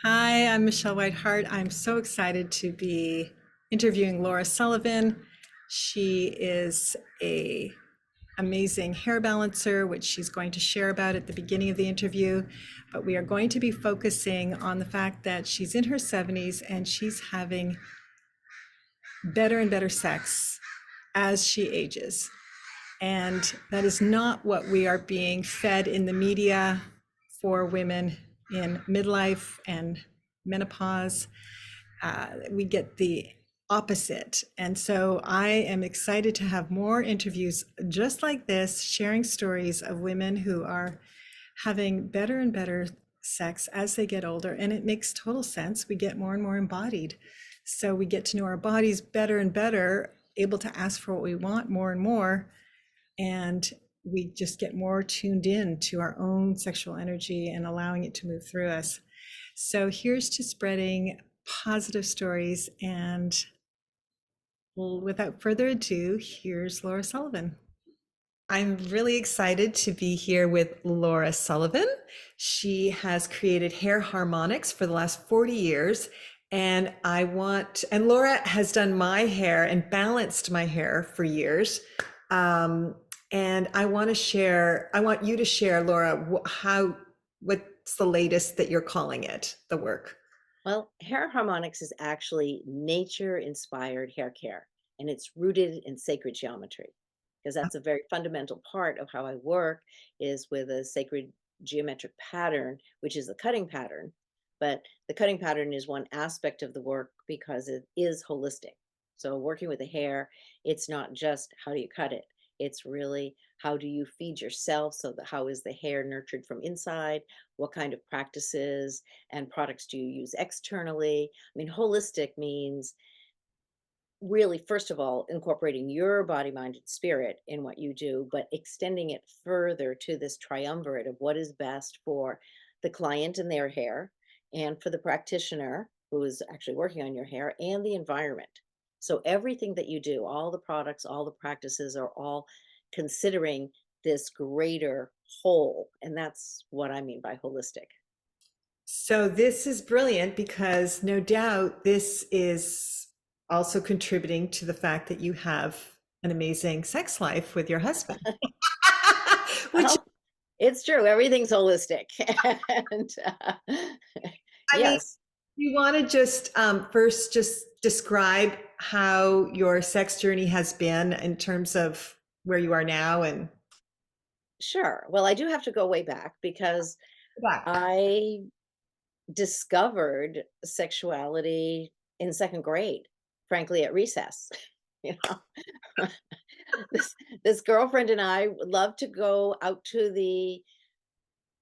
Hi, I'm Michelle Whitehart. I'm so excited to be interviewing Laura Sullivan. She is a amazing hair balancer, which she's going to share about at the beginning of the interview. But we are going to be focusing on the fact that she's in her 70s and she's having better and better sex as she ages. And that is not what we are being fed in the media for women in midlife and menopause. We get the opposite. And so I am excited to have more interviews just like this, sharing stories of women who are having better and better sex as they get older. And it makes total sense. We get more and more embodied. So we get to know our bodies better and better, able to ask for what we want more and more. And we just get more tuned in to our own sexual energy and allowing it to move through us. So here's to spreading positive stories. And without further ado, here's Laura Sullivan. I'm really excited to be here with Laura Sullivan. She has created Hair Harmonics for the last 40 years. And Laura has done my hair and balanced my hair for years. Um, and I want you to share, Laura, what's the latest that you're calling it, the work? Well, hair harmonics is actually nature inspired hair care, and it's rooted in sacred geometry because that's a very fundamental part of how I work is with a sacred geometric pattern, which is the cutting pattern. But the cutting pattern is one aspect of the work because it is holistic. So, working with the hair, it's not just how do you cut it, it's really how do you feed yourself? So, how is the hair nurtured from inside? What kind of practices and products do you use externally? I mean, holistic means really, first of all, incorporating your body, mind, and spirit in what you do, but extending it further to this triumvirate of what is best for the client and their hair, and for the practitioner who is actually working on your hair, and the environment. So, everything that you do, all the products, all the practices are all considering this greater whole. And that's what I mean by holistic. So this is brilliant because no doubt this is also contributing to the fact that you have an amazing sex life with your husband. Which, Well, it's true. Everything's holistic. And I mean, yes, you want to just first just describe how your sex journey has been in terms of where you are now and sure. Well, I do have to go way back because back. I discovered sexuality in second grade, frankly, at recess. You know, this girlfriend and I would love to go out to the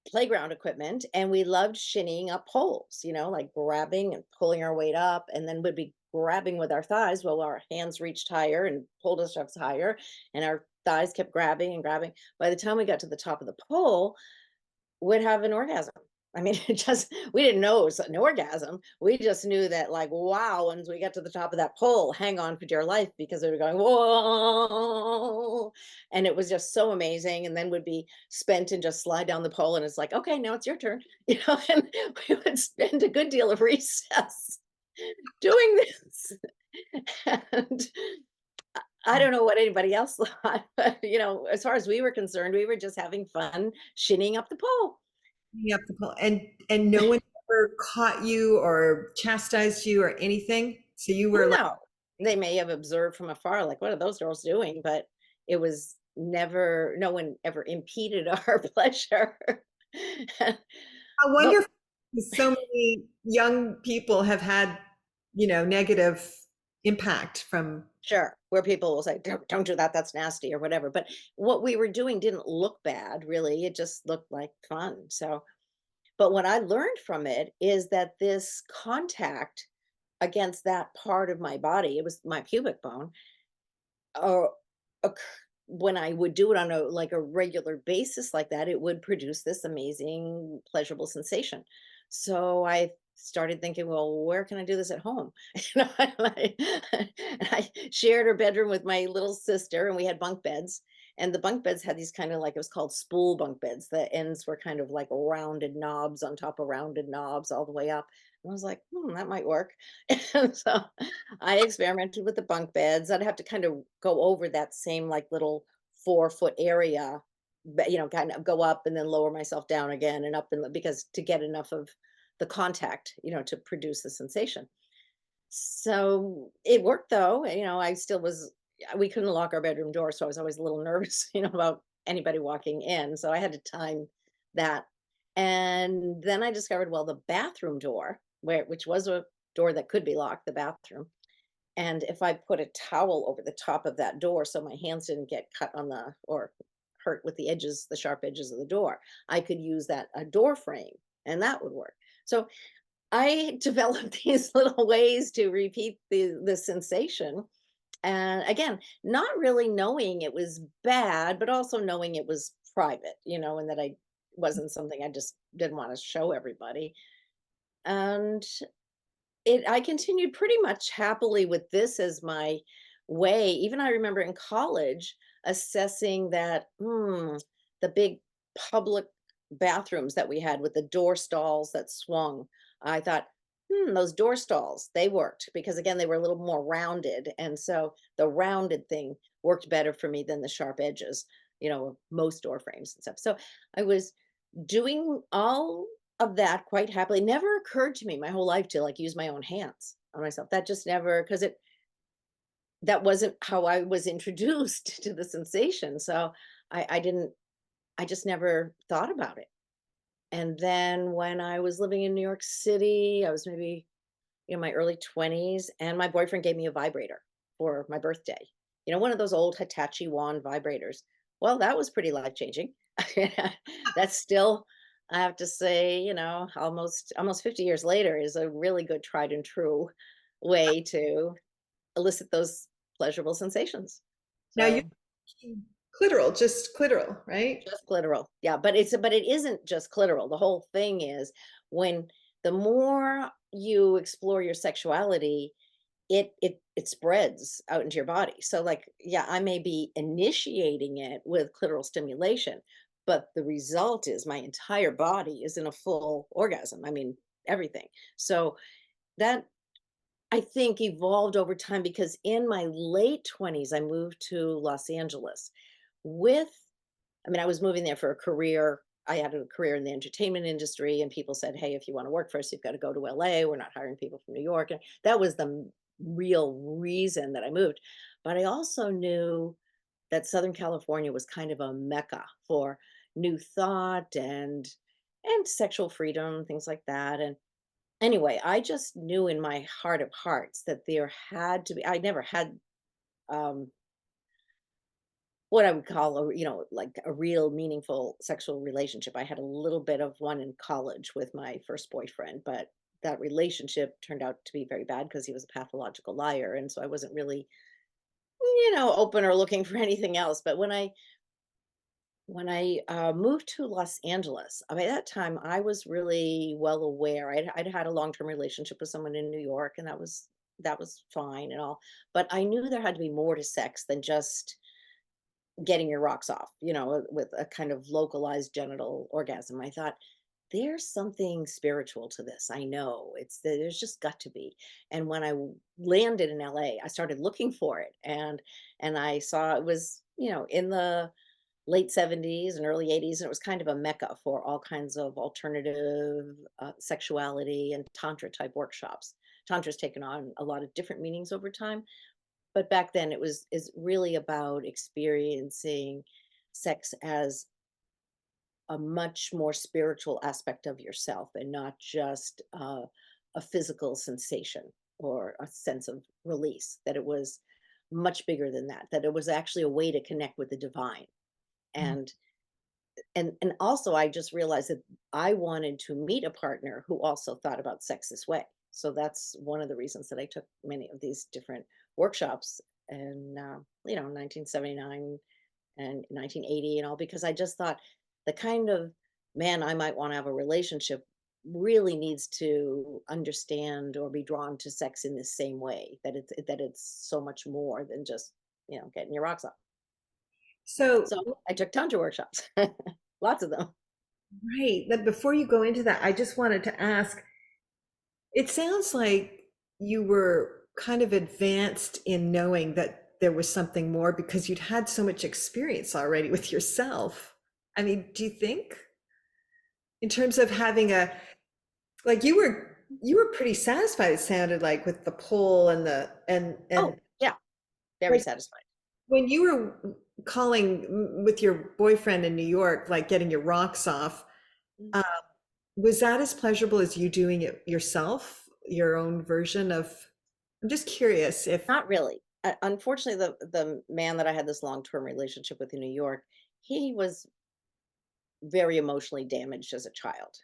playground equipment, and we loved shinnying up poles, like grabbing and pulling our weight up, and then would be grabbing with our thighs while our hands reached higher and pulled ourselves higher, and our thighs kept grabbing and grabbing. By the time we got to the top of the pole, would have an orgasm. I mean, we didn't know it was an orgasm. We just knew that, like, wow, once we got to the top of that pole, hang on for dear life because we were going, whoa. And it was just so amazing. And then would be spent and just slide down the pole. And it's like, okay, now it's your turn. And we would spend a good deal of recess doing this. And I don't know what anybody else thought, but as far as we were concerned, we were just having fun shinning up the pole. Yep, and no one ever caught you or chastised you or anything. So you were like, No, they may have observed from afar, like, "What are those girls doing?" But it was never no one ever impeded our pleasure. how But wonderful. So many young people have had, negative impact from. sure, where people will say, "Don't do that, that's nasty," or whatever, but what we were doing didn't look bad, really, it just looked like fun, so but what I learned from it is that this contact against that part of my body, it was my pubic bone, uh, occur when I would do it on a regular basis like that, it would produce this amazing pleasurable sensation. So I started thinking, well, where can I do this at home? And I shared her bedroom with my little sister, and we had bunk beds. And the bunk beds had these kind of like, it was called spool bunk beds. The ends were kind of like rounded knobs on top of rounded knobs all the way up. And I was like, that might work. And so I experimented with the bunk beds. I'd have to kind of go over that same like little 4 foot area, but kind of go up and then lower myself down again and up and because to get enough of the contact, to produce the sensation. So it worked though. I still was, we couldn't lock our bedroom door. So I was always a little nervous, about anybody walking in. So I had to time that. And then I discovered, well, the bathroom door, which was a door that could be locked, the bathroom. And if I put a towel over the top of that door so my hands didn't get cut on or hurt with the edges, the sharp edges of the door, I could use that a door frame and that would work. So I developed these little ways to repeat the sensation. And again, not really knowing it was bad, but also knowing it was private, and that I wasn't something I just didn't want to show everybody. And I continued pretty much happily with this as my way. Even I remember in college assessing that the big public bathrooms that we had with the door stalls that swung. I thought, those door stalls, they worked because again, they were a little more rounded. And so the rounded thing worked better for me than the sharp edges, of most door frames and stuff. So I was doing all of that quite happily. Never occurred to me my whole life to like use my own hands on myself. That just never, because that wasn't how I was introduced to the sensation. So I didn't, I just never thought about it. And then when I was living in New York City, I was maybe in my early 20s, and my boyfriend gave me a vibrator for my birthday. One of those old Hitachi wand vibrators. Well, that was pretty life changing. That's still, I have to say, almost 50 years later, is a really good tried and true way to elicit those pleasurable sensations. Now you So clitoral, just clitoral, right? just clitoral. Yeah, but it isn't just clitoral. The whole thing is when the more you explore your sexuality, it spreads out into your body. So like, yeah, I may be initiating it with clitoral stimulation, but the result is my entire body is in a full orgasm. I mean, everything. So that I think evolved over time because in my late 20s, I moved to Los Angeles with I was moving there for a career. I had a career in the entertainment industry, and people said, "Hey, if you want to work for us, you've got to go to LA. We're not hiring people from New York." And that was the real reason that I moved. But I also knew that Southern California was kind of a mecca for new thought and sexual freedom, things like that. And anyway, I just knew in my heart of hearts that there had to be. I never had um, what I would call like a real meaningful sexual relationship. I had a little bit of one in college with my first boyfriend, but that relationship turned out to be very bad because he was a pathological liar. And so I wasn't really, open or looking for anything else. But when I moved to Los Angeles, by that time I was really well aware. I'd had a long-term relationship with someone in New York, and that was fine and all. But I knew there had to be more to sex than just getting your rocks off, with a kind of localized genital orgasm. I thought, there's something spiritual to this. I know there's just got to be. And when I landed in LA, I started looking for it, and I saw it was, in the late 70s and early 80s, and it was kind of a mecca for all kinds of alternative sexuality and tantra type workshops. Tantra's taken on a lot of different meanings over time, but back then it was is really about experiencing sex as a much more spiritual aspect of yourself and not just a physical sensation or a sense of release, that it was much bigger than that, that it was actually a way to connect with the divine. Mm. And also I just realized that I wanted to meet a partner who also thought about sex this way. So that's one of the reasons that I took many of these different workshops in 1979 and 1980 and all, because I just thought the kind of man I might want to have a relationship really needs to understand or be drawn to sex in the same way, that it's so much more than just getting your rocks off. So, So I took tantra workshops, lots of them. right, but before you go into that, I just wanted to ask, it sounds like you were kind of advanced in knowing that there was something more because you'd had so much experience already with yourself. I mean, do you think in terms of having a, like you were pretty satisfied, it sounded like, with the pull and the and Oh, yeah, very like satisfied. when you were calling with your boyfriend in New York, like getting your rocks off, Mm. uh, was that as pleasurable as you doing it yourself, your own version of, I'm just curious if, Not really. Unfortunately, the man that I had this long-term relationship with in New York, he was very emotionally damaged as a child,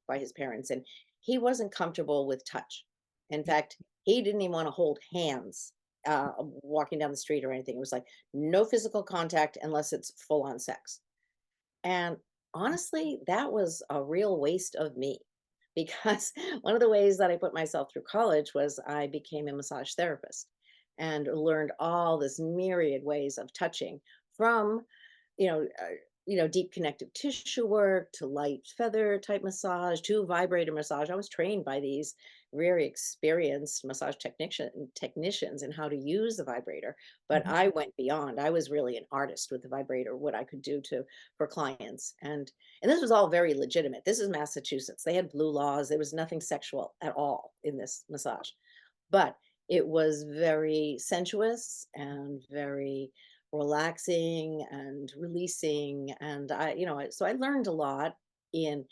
by his parents, and he wasn't comfortable with touch. In fact, he didn't even want to hold hands walking down the street or anything. It was like no physical contact unless it's full on sex. And honestly, that was a real waste of me because one of the ways that I put myself through college was I became a massage therapist and learned all this myriad ways of touching from, you know, uh, deep connective tissue work to light feather type massage to vibrator massage. I was trained by these very experienced massage technicians in how to use the vibrator, but I went beyond. I was really an artist with the vibrator, what I could do to for clients. And this was all very legitimate. This is Massachusetts. They had blue laws. There was nothing sexual at all in this massage. But it was very sensuous and very relaxing and releasing. And so I learned a lot in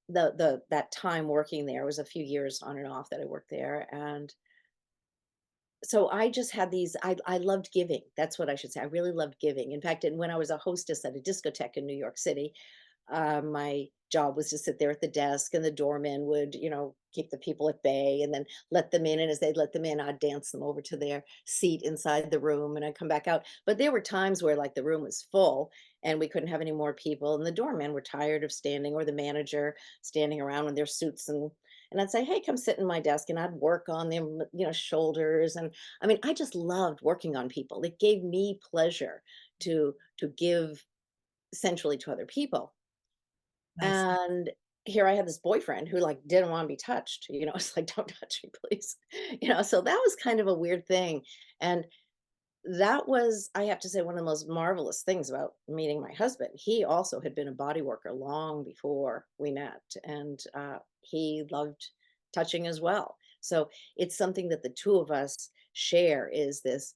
that time working there. It was a few years on and off that I worked there. And so I just had these, I loved giving. That's what I should say. I really loved giving. In fact, and when I was a hostess at a discotheque in New York City, my job was to sit there at the desk, and the doorman would, keep the people at bay and then let them in. And as they'd let them in, I'd dance them over to their seat inside the room and I'd come back out. But there were times where like the room was full and we couldn't have any more people. And the doormen were tired of standing, or the manager standing around in their suits. And I'd say, hey, come sit in my desk. And I'd work on them, shoulders. And I mean, I just loved working on people. It gave me pleasure to give sensually to other people. nice. And here I had this boyfriend who like didn't want to be touched. It's like, don't touch me, please. So that was kind of a weird thing. And that was, I have to say, one of the most marvelous things about meeting my husband. He also had been a body worker long before we met, and he loved touching as well. So it's something that the two of us share, is this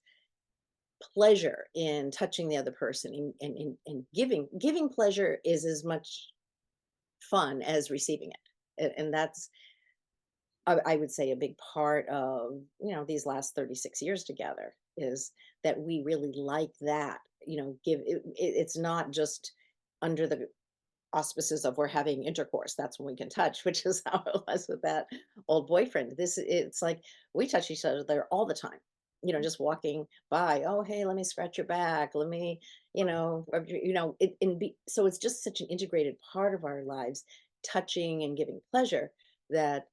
pleasure in touching the other person, and giving pleasure is as much fun as receiving it. And that's, I would say, a big part of, these last 36 years together, is that we really like that, it's not just under the auspices of we're having intercourse. That's when we can touch, which is how it was with that old boyfriend. It's like we touch each other there all the time. Just walking by. Oh, hey, let me scratch your back. Let me, so it's just such an integrated part of our lives, touching and giving pleasure, that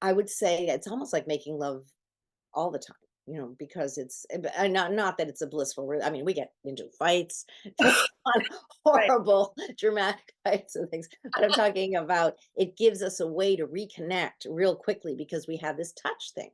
I would say it's almost like making love all the time, because it's not that it's a blissful. I mean, we get into fights, on Right. horrible, dramatic fights and things. But I'm talking about, it gives us a way to reconnect real quickly because we have this touch thing.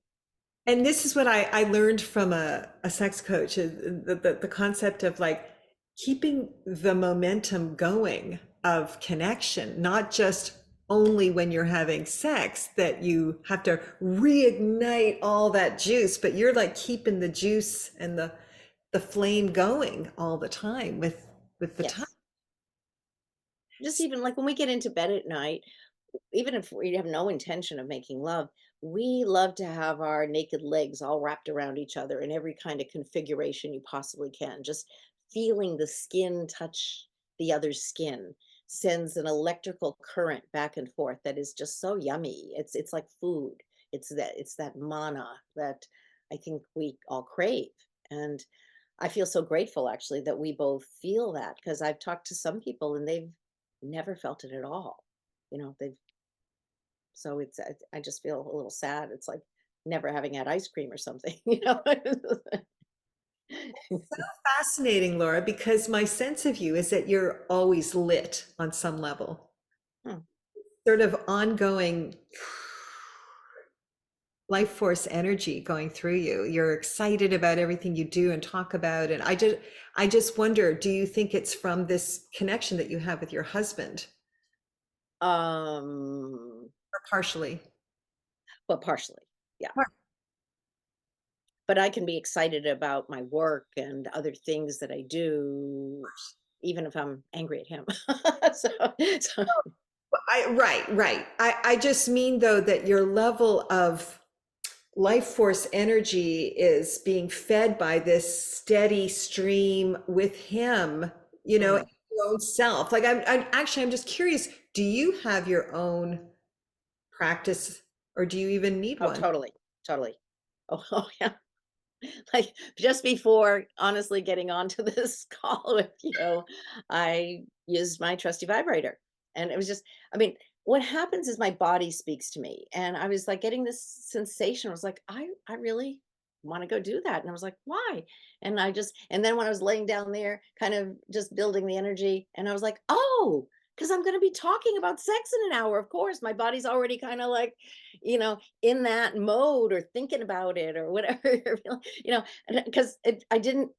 And this is what I learned from a sex coach, the concept of like keeping the momentum going of connection, not just only when you're having sex that you have to reignite all that juice, but you're like keeping the juice and the flame going all the time with the time. Yes. Just even like when we get into bed at night, even if we have no intention of making love, we love to have our naked legs all wrapped around each other in every kind of configuration you possibly can. Just feeling the skin touch the other's skin sends an electrical current back and forth that is just so yummy. It's like food. It's that mana that I think we all crave. And I feel so grateful actually that we both feel that, because I've talked to some people and they've never felt it at all. They've so I just feel a little sad. It's like never having had ice cream or something, you know? Fascinating, Laura, because my sense of you is that you're always lit on some level, Hmm. sort of ongoing life force energy going through you. You're excited about everything you do and talk about. And I just wonder, do you think it's from this connection that you have with your husband, Um, or partially? well, partially, yeah. But I can be excited about my work and other things that I do, even if I'm angry at him. So, so Right. I just mean though that your level of life force energy is being fed by this steady stream with him, mm. your own self. Like I'm just curious, do you have your own practice or do you even need Oh, one? totally, totally. Oh, oh yeah. Like just before honestly getting onto this call with you, I used my trusty vibrator. And it was just, I mean, what happens is my body speaks to me. And I was like getting this sensation. I was like, I really want to go do that. And I was like, why? And then when I was laying down there, kind of just building the energy, and I was like, oh, because I'm going to be talking about sex in an hour. Of course, my body's already kind of like, in that mode or thinking about it or whatever, because I didn't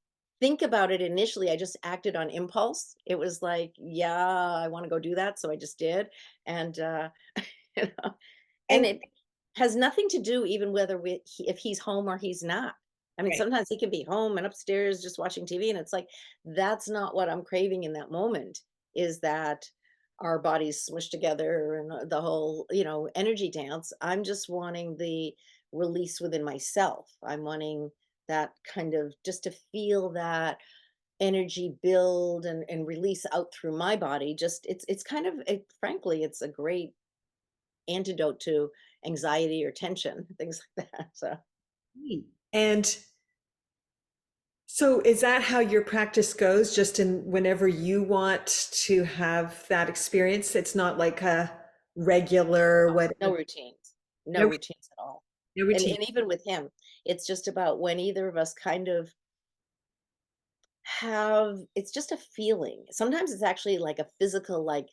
think about it initially. I just acted on impulse. It was like, yeah, I want to go do that. So I just did. And, you know, and And it has nothing to do even whether if he's home or he's not. I mean, right. sometimes he can be home and upstairs just watching TV. And it's like, that's not what I'm craving in that moment, is that our bodies smush together and the whole, energy dance. I'm just wanting the release within myself. I'm wanting that kind of just to feel that energy build and release out through my body. Just it's kind of frankly, it's a great antidote to anxiety or tension, things like that. So and so is that how your practice goes? Just in whenever you want to have that experience? It's not like a regular what no routines, no no, routines at all. no and routine. and even with him, it's just about when either of us kind of it's just a feeling. Sometimes it's actually like a physical, like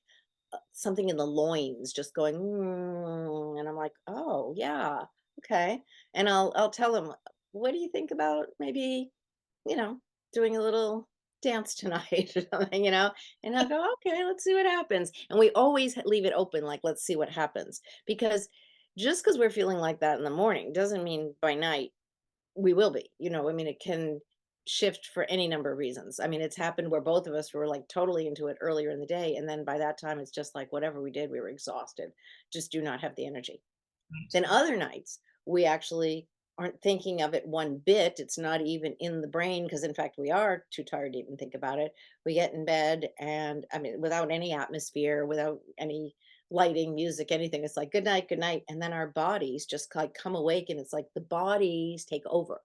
something in the loins just going, and I'm like, oh yeah, okay. And I'll tell him, what do you think about maybe, you know, doing a little dance tonight or something, and I'll go, okay, let's see what happens. And we always leave it open, like, let's see what happens. Because just because we're feeling like that in the morning doesn't mean by night we will be. I mean, it can shift for any number of reasons. I mean, it's happened where both of us were like totally into it earlier in the day. And then by that time, it's just like whatever we did, we were exhausted, just do not have the energy. Then other nights, we actually aren't thinking of it one bit. It's not even in the brain because, in fact, we are too tired to even think about it. We get in bed, and I mean, without any atmosphere, without any lighting, music, anything. It's like, good night, good night. And then our bodies just like come awake, and it's like the bodies take over.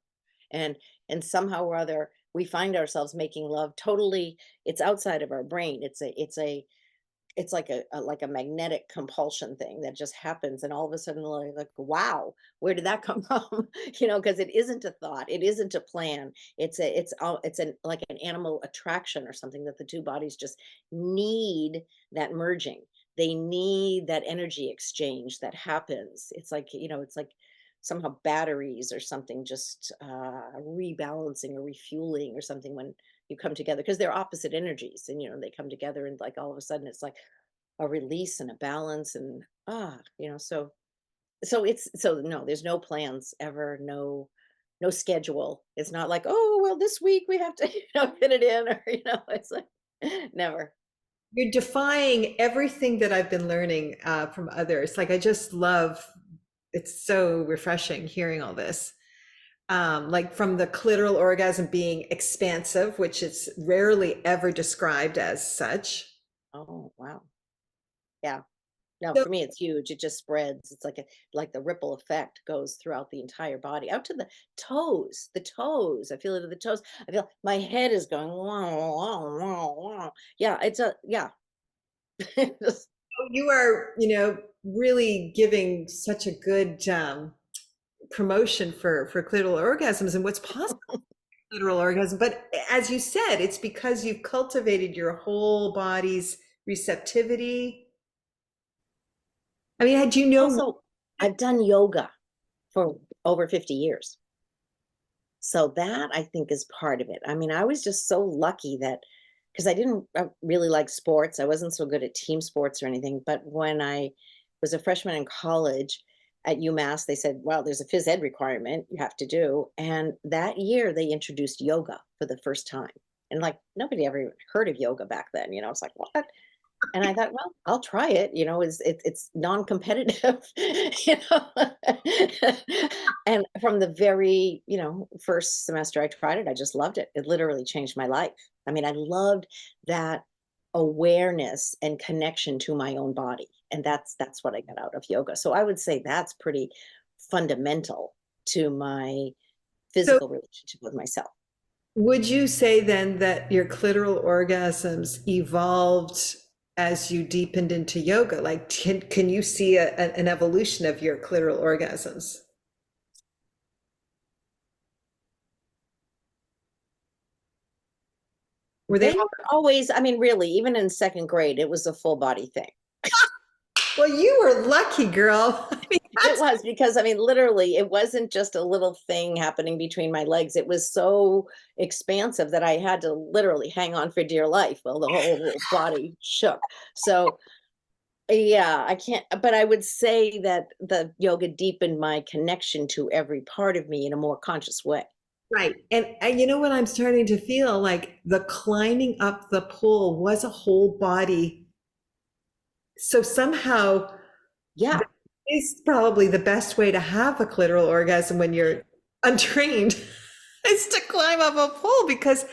And and somehow or other, we find ourselves making love totally. It's outside of our brain. It's like a magnetic compulsion thing that just happens, and all of a sudden, like, wow, where did that come from? Because it isn't a thought, it isn't a plan. It's an like an animal attraction or something, that the two bodies just need that merging. They need that energy exchange that happens. It's like somehow batteries or something just rebalancing or refueling or something when you come together, because they're opposite energies, and they come together, and like all of a sudden it's like a release and a balance, and so no, there's no plans ever, no schedule. It's not like, oh well, this week we have to fit it in, or it's like never. You're defying everything that I've been learning from others. Like I just love, it's so refreshing hearing all this. Like from the clitoral orgasm being expansive, which is rarely ever described as such. Oh wow. Yeah. No, So for me, it's huge. It just spreads. It's like the ripple effect goes throughout the entire body, out to the toes. The toes. I feel it in the toes. I feel my head is going. Wow, wow, wow, wow. Yeah, yeah. Just- you are, really giving such a good promotion for clitoral orgasms and what's possible with clitoral orgasm. But as you said, it's because you've cultivated your whole body's receptivity. I mean, had you know? Also, I've done yoga for over 50 years. So that I think is part of it. I mean, I was just so lucky that because I didn't really like sports, I wasn't so good at team sports or anything. But when I was a freshman in college at UMass, they said, well, there's a phys ed requirement you have to do. And that year they introduced yoga for the first time. And like nobody ever heard of yoga back then. It's like, what? And I thought, well, I'll try it. It's non-competitive, you know. And from the very, first semester I tried it, I just loved it. It literally changed my life. I mean, I loved that awareness and connection to my own body. And that's what I got out of yoga. So I would say that's pretty fundamental to my So physical relationship with myself. would you say then that your clitoral orgasms evolved as you deepened into yoga? Like, can you see an evolution of your clitoral orgasms? Were they They were always, I mean, really, even in second grade, it was a full body thing. Well, you were lucky, girl. I mean, It was because, I mean, literally, it wasn't just a little thing happening between my legs. It was so expansive that I had to literally hang on for dear life while the whole body shook. So, yeah, I can't, but I would say that the yoga deepened my connection to every part of me in a more conscious way. right. And you know what I'm starting to feel like the climbing up the pole was a whole body. So somehow Yeah. that is probably the best way to have a clitoral orgasm when you're untrained is to climb up a pole because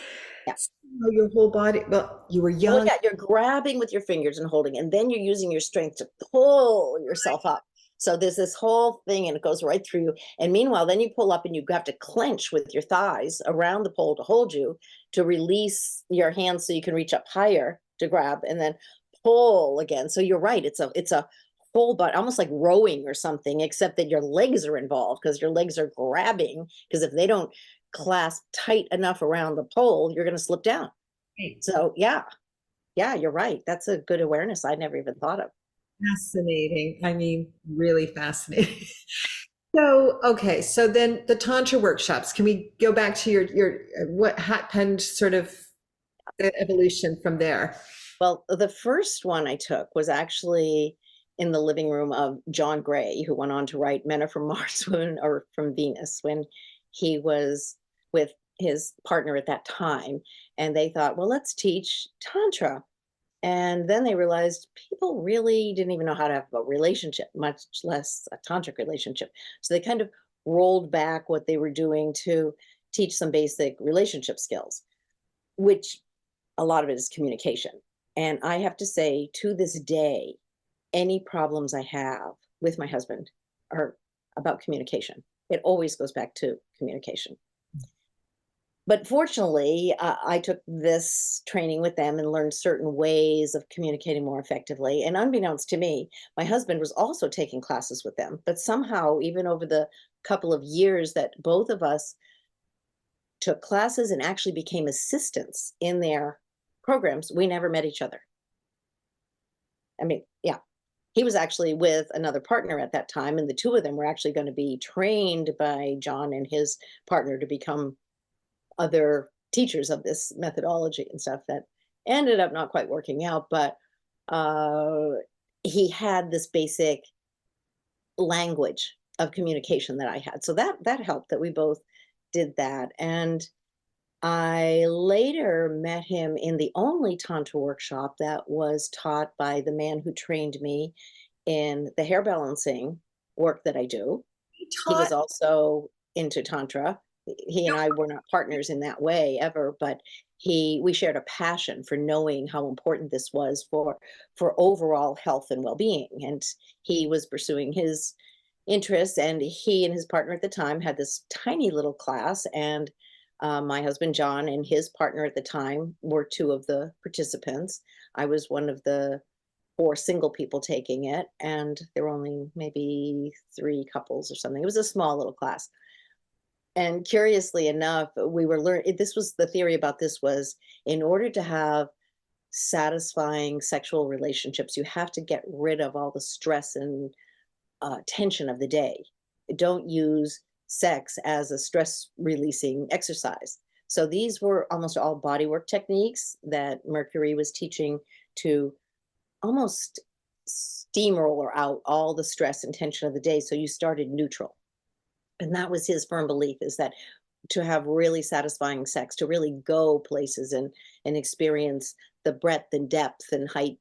Yeah. somehow your whole body, well, you were Well, young. yeah, you're grabbing with your fingers and holding, and then you're using your strength to pull yourself up. So there's this whole thing, and it goes right through you. And meanwhile, then you pull up and you have to clench with your thighs around the pole to hold you, to release your hands so you can reach up higher to grab, and then pull again. So you're right. It's a whole but almost like rowing or something, except that your legs are involved because your legs are grabbing. Because if they don't clasp tight enough around the pole, you're going to slip down. So yeah, yeah, you're right. That's a good awareness I never even thought of. Fascinating. I mean, really fascinating. So, okay, so then the Tantra workshops, can we go back to your what happened sort of the evolution from there? Well, the first one I took was actually in the living room of John Gray, who went on to write Men Are From Mars when, or From Venus, when he was with his partner at that time. And they thought, well, let's teach Tantra. And then they realized people really didn't even know how to have a relationship, much less a tantric relationship. So they kind of rolled back what they were doing to teach some basic relationship skills, which a lot of it is communication. And I have to say, to this day, any problems I have with my husband are about communication. It always goes back to communication. But fortunately, I took this training with them and learned certain ways of communicating more effectively. And unbeknownst to me, my husband was also taking classes with them. But somehow, even over the couple of years that both of us took classes and actually became assistants in their programs, we never met each other. I mean, yeah, he was actually with another partner at that time, and the two of them were actually going to be trained by John and his partner to become other teachers of this methodology and stuff that ended up not quite working out. But uh, he had this basic language of communication that I had, so that helped that we both did that. And I later met him in the only Tantra workshop that was taught by the man who trained me in the hair balancing work that I do. He He was taught, also into Tantra. He and I were not partners in that way ever, but we shared a passion for knowing how important this was for overall health and well-being. And he was pursuing his interests, and he and his partner at the time had this tiny little class. And my husband John and his partner at the time were two of the participants. I was one of the 4 single people taking it, and there were only maybe 3 couples or something. It was a small little class. And curiously enough, we were learning, this was the theory about this was, in order to have satisfying sexual relationships, you have to get rid of all the stress and tension of the day. Don't use sex as a stress releasing exercise. So these were almost all bodywork techniques that Mercury was teaching to almost steamroller out all the stress and tension of the day. So you started neutral. And that was his firm belief, is that to have really satisfying sex, to really go places and experience the breadth and depth and heights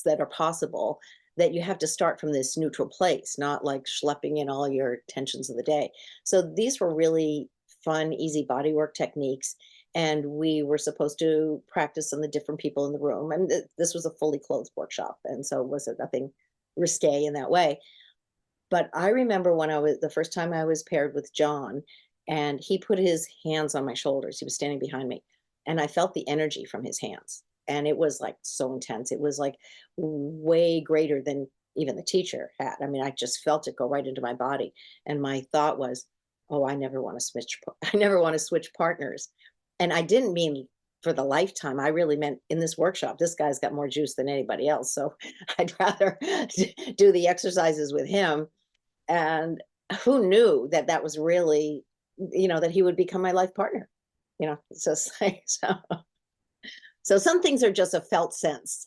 that are possible, that you have to start from this neutral place, not like schlepping in all your tensions of the day. So these were really fun, easy bodywork techniques. And we were supposed to practice on the different people in the room. And this was a fully clothed workshop. And so it wasn't nothing risque in that way. But I remember when I was, the first time I was paired with John, and he put his hands on my shoulders. He was standing behind me, and I felt the energy from his hands. And it was like so intense. It was like way greater than even the teacher had. I mean, I just felt it go right into my body. And my thought was, oh, I never want to switch. I never want to switch partners. And I didn't mean for the lifetime. I really meant in this workshop, this guy's got more juice than anybody else. So I'd rather do the exercises with him. And who knew that that was really, that he would become my life partner. It's just like, so some things are just a felt sense.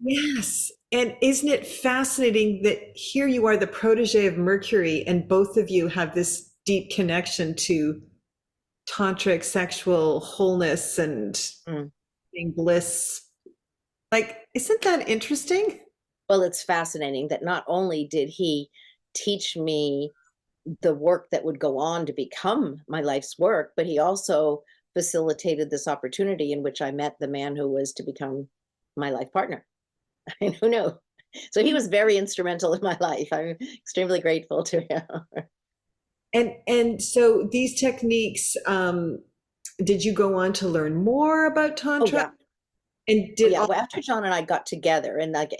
Yes. And isn't it fascinating that here you are, the protege of Mercury, and both of you have this deep connection to tantric sexual wholeness and Mm. bliss. Like, isn't that interesting? Well, it's fascinating that not only did he teach me the work that would go on to become my life's work, but he also facilitated this opportunity in which I met the man who was to become my life partner. And who knew? So he was very instrumental in my life. I'm extremely grateful to him. And so these techniques, did you go on to learn more about Oh Tantra? yeah. And Oh did yeah. all, Well, after John and I got together, and like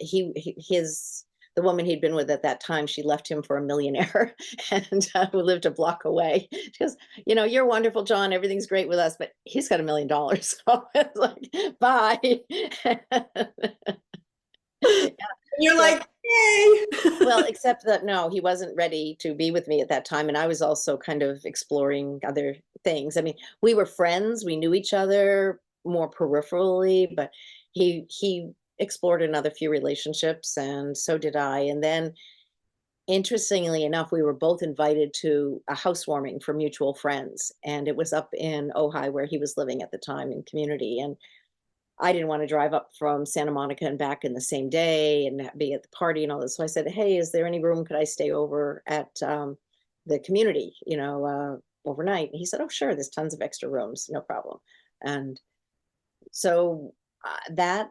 the woman he'd been with at that time, she left him for a millionaire and who lived a block away. She goes, you're wonderful, John. Everything's great with us, but he's got $1 million. So it's like, bye. you're So, like, yay. well, except that no, he wasn't ready to be with me at that time. And I was also kind of exploring other things. I mean, we were friends, we knew each other more peripherally, but he explored another few relationships, and so did I. And then interestingly enough, we were both invited to a housewarming for mutual friends. And it was up in Ojai where he was living at the time in community. And I didn't want to drive up from Santa Monica and back in the same day and be at the party and all this. So I said, hey, is there any room? Could I stay over at the community, overnight? And he said, oh, sure. There's tons of extra rooms. No problem. And so that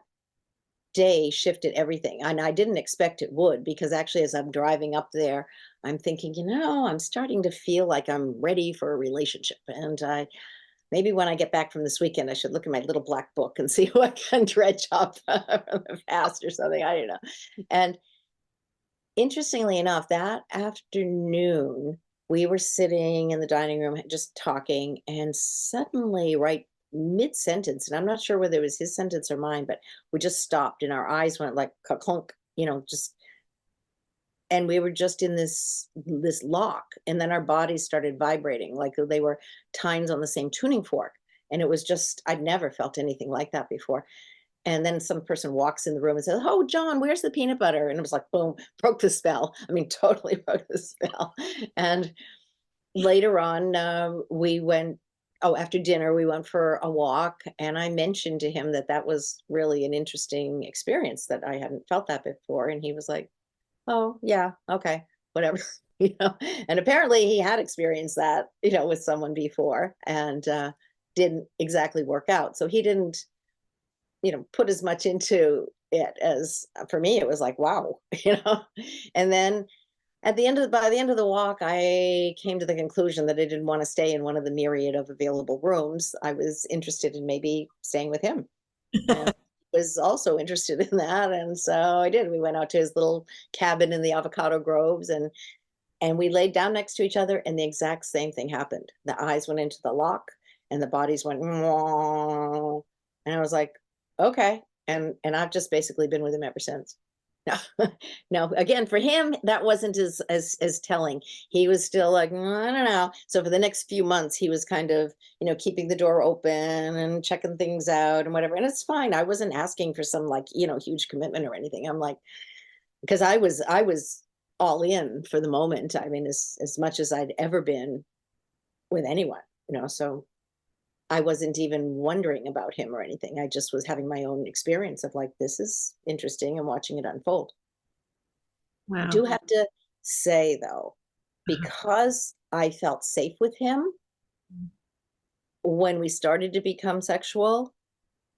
day shifted everything. And I didn't expect it would, because actually, as I'm driving up there, I'm thinking, I'm starting to feel like I'm ready for a relationship. And maybe when I get back from this weekend, I should look at my little black book and see who I can dredge up from the past or something. I don't know. And interestingly enough, that afternoon, we were sitting in the dining room just talking, and suddenly, right mid sentence, and I'm not sure whether it was his sentence or mine, but we just stopped and our eyes went like clunk, just, and we were just in this lock, and then our bodies started vibrating like they were tines on the same tuning fork. And it was just, I'd never felt anything like that before. And then some person walks in the room and says, oh, John, where's the peanut butter? And it was like, boom, broke the spell. I mean, totally broke the spell. And later on, we went, after dinner, we went for a walk. And I mentioned to him that that was really an interesting experience, that I hadn't felt that before. And he was like, oh, yeah, okay, whatever. And apparently he had experienced that, with someone before, and didn't exactly work out. So he didn't, put as much into it as for me. It was like, wow, And then by the end of the walk, I came to the conclusion that I didn't want to stay in one of the myriad of available rooms. I was interested in maybe staying with him. And was also interested in that, and so I did. We went out to his little cabin in the avocado groves, and we laid down next to each other, and the exact same thing happened. The eyes went into the lock, and the bodies went, "Mwah," and I was like, "Okay," and I've just basically been with him ever since. No, no, again, for him, that wasn't as telling. He was still like, I don't know." So for the next few months, he was kind of, keeping the door open and checking things out and whatever. And it's fine. I wasn't asking for some like, huge commitment or anything. I'm like, because I was all in for the moment. I mean, as much as I'd ever been with anyone, so I wasn't even wondering about him or anything. I just was having my own experience of like, this is interesting and watching it unfold. I Wow. do have to say though, Uh-huh. because I felt safe with him when we started to become sexual,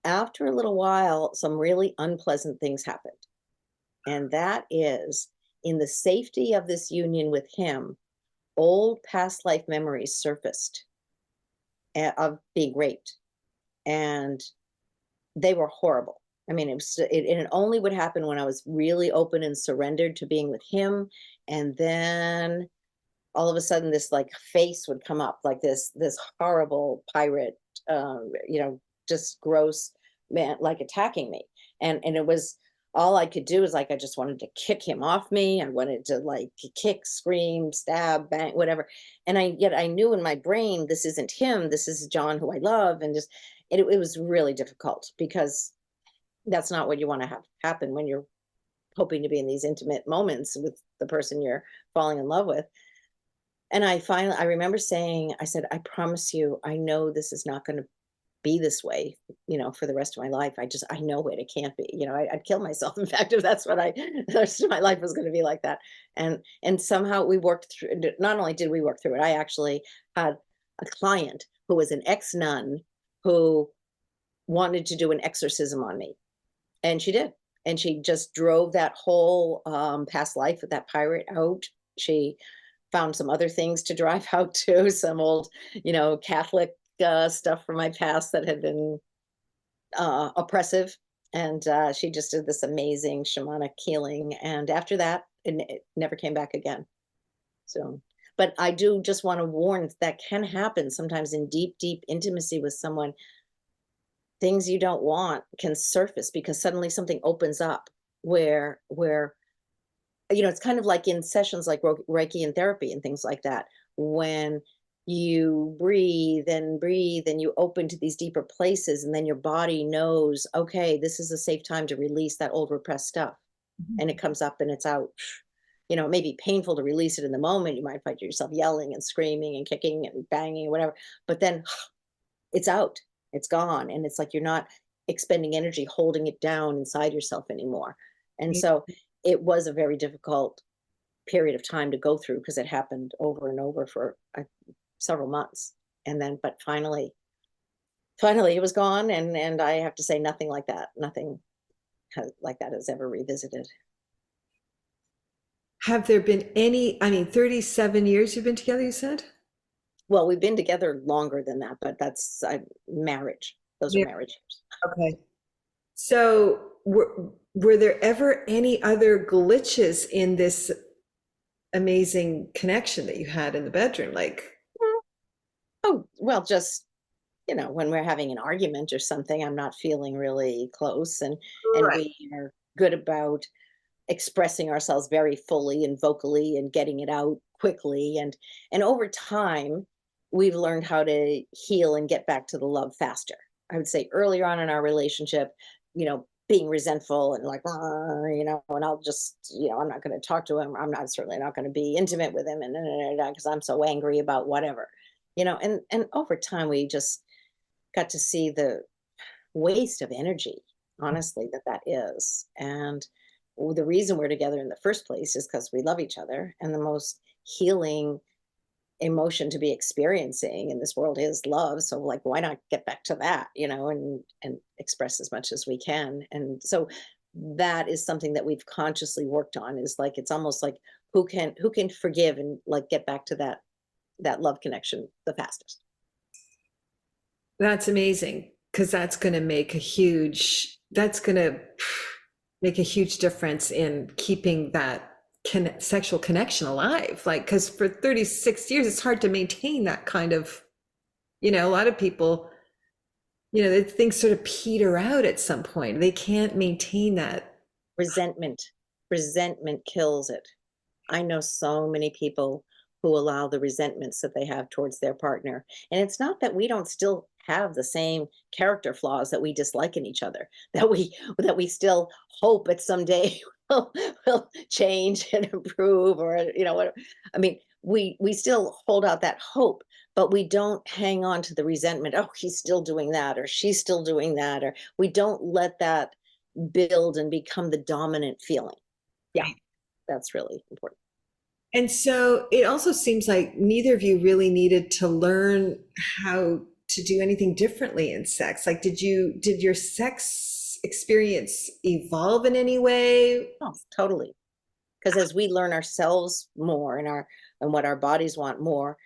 after a little while, some really unpleasant things happened. And that is in the safety of this union with him, old past life memories surfaced of being raped. And they were horrible. I mean, it only would happen when I was really open and surrendered to being with him. And then all of a sudden this like face would come up like this horrible pirate, just gross man, like attacking me. And it was, all I could do is like, I just wanted to kick him off me. I wanted to like kick, scream, stab, bang, whatever. And yet I knew in my brain, this isn't him, this is John who I love. And just, it was really difficult because that's not what you want to have happen when you're hoping to be in these intimate moments with the person you're falling in love with. And I remember saying, I said, "I promise you, I know this is not going to be this way, for the rest of my life. I know it. It can't be. I'd kill myself. In fact, if that's what the rest of my life was going to be like that." And somehow we worked through. Not only did we work through it, I actually had a client who was an ex nun who wanted to do an exorcism on me, and she did. And she just drove that whole past life with that pirate out. She found some other things to drive out to, some old, Catholic stuff from my past that had been oppressive. And she just did this amazing shamanic healing. And after that, it never came back again. So, but I do just want to warn that can happen sometimes in deep, deep intimacy with someone. Things you don't want can surface because suddenly something opens up where it's kind of like in sessions like Reiki and therapy and things like that. When you breathe and you open to these deeper places, and then your body knows, okay, this is a safe time to release that old repressed stuff. Mhm. And it comes up and it's out. It may be painful to release it in the moment. You might find yourself yelling and screaming and kicking and banging or whatever, but then it's out, it's gone. And it's like you're not expending energy holding it down inside yourself anymore. And so it was a very difficult period of time to go through because it happened over and over for several months. And then, but finally it was gone. And I have to say nothing like that, nothing like that has ever revisited. Have there been any, I mean, 37 years you've been together, you said? Well, we've been together longer than that, but that's marriage. Those are Yeah. marriage years. Okay. So were there ever any other glitches in this amazing connection that you had in the bedroom? Like, Oh, well, just when we're having an argument or something, I'm not feeling really close, and right. we are good about expressing ourselves very fully and vocally and getting it out quickly, and over time we've learned how to heal and get back to the love faster. I would say earlier on in our relationship, being resentful and like, and I'll just, I'm not going to talk to him. I'm not certainly not going to be intimate with him, and because I'm so angry about whatever, and over time we just got to see the waste of energy, honestly, that is. And the reason we're together in the first place is because we love each other. And the most healing emotion to be experiencing in this world is love. So like, why not get back to that, and express as much as we can. And so that is something that we've consciously worked on, is like, it's almost like who can forgive and like get back to that love connection the fastest. That's amazing because that's going to make a huge that's going to make a huge difference in keeping that sexual connection alive. Like, because for 36 years, it's hard to maintain that kind of, a lot of people, things sort of peter out at some point. They can't maintain that. Resentment kills it. I know so many people who allow the resentments that they have towards their partner. And it's not that we don't still have the same character flaws that we dislike in each other, that we still hope that someday will change and improve, or whatever. I mean, we still hold out that hope, but we don't hang on to the resentment. Oh, he's still doing that, or she's still doing that, or we don't let that build and become the dominant feeling. Yeah, that's really important. And so it also seems like neither of you really needed to learn how to do anything differently in sex. Like, did your sex experience evolve in any way? Oh, totally. Because as we learn ourselves more and what our bodies want more,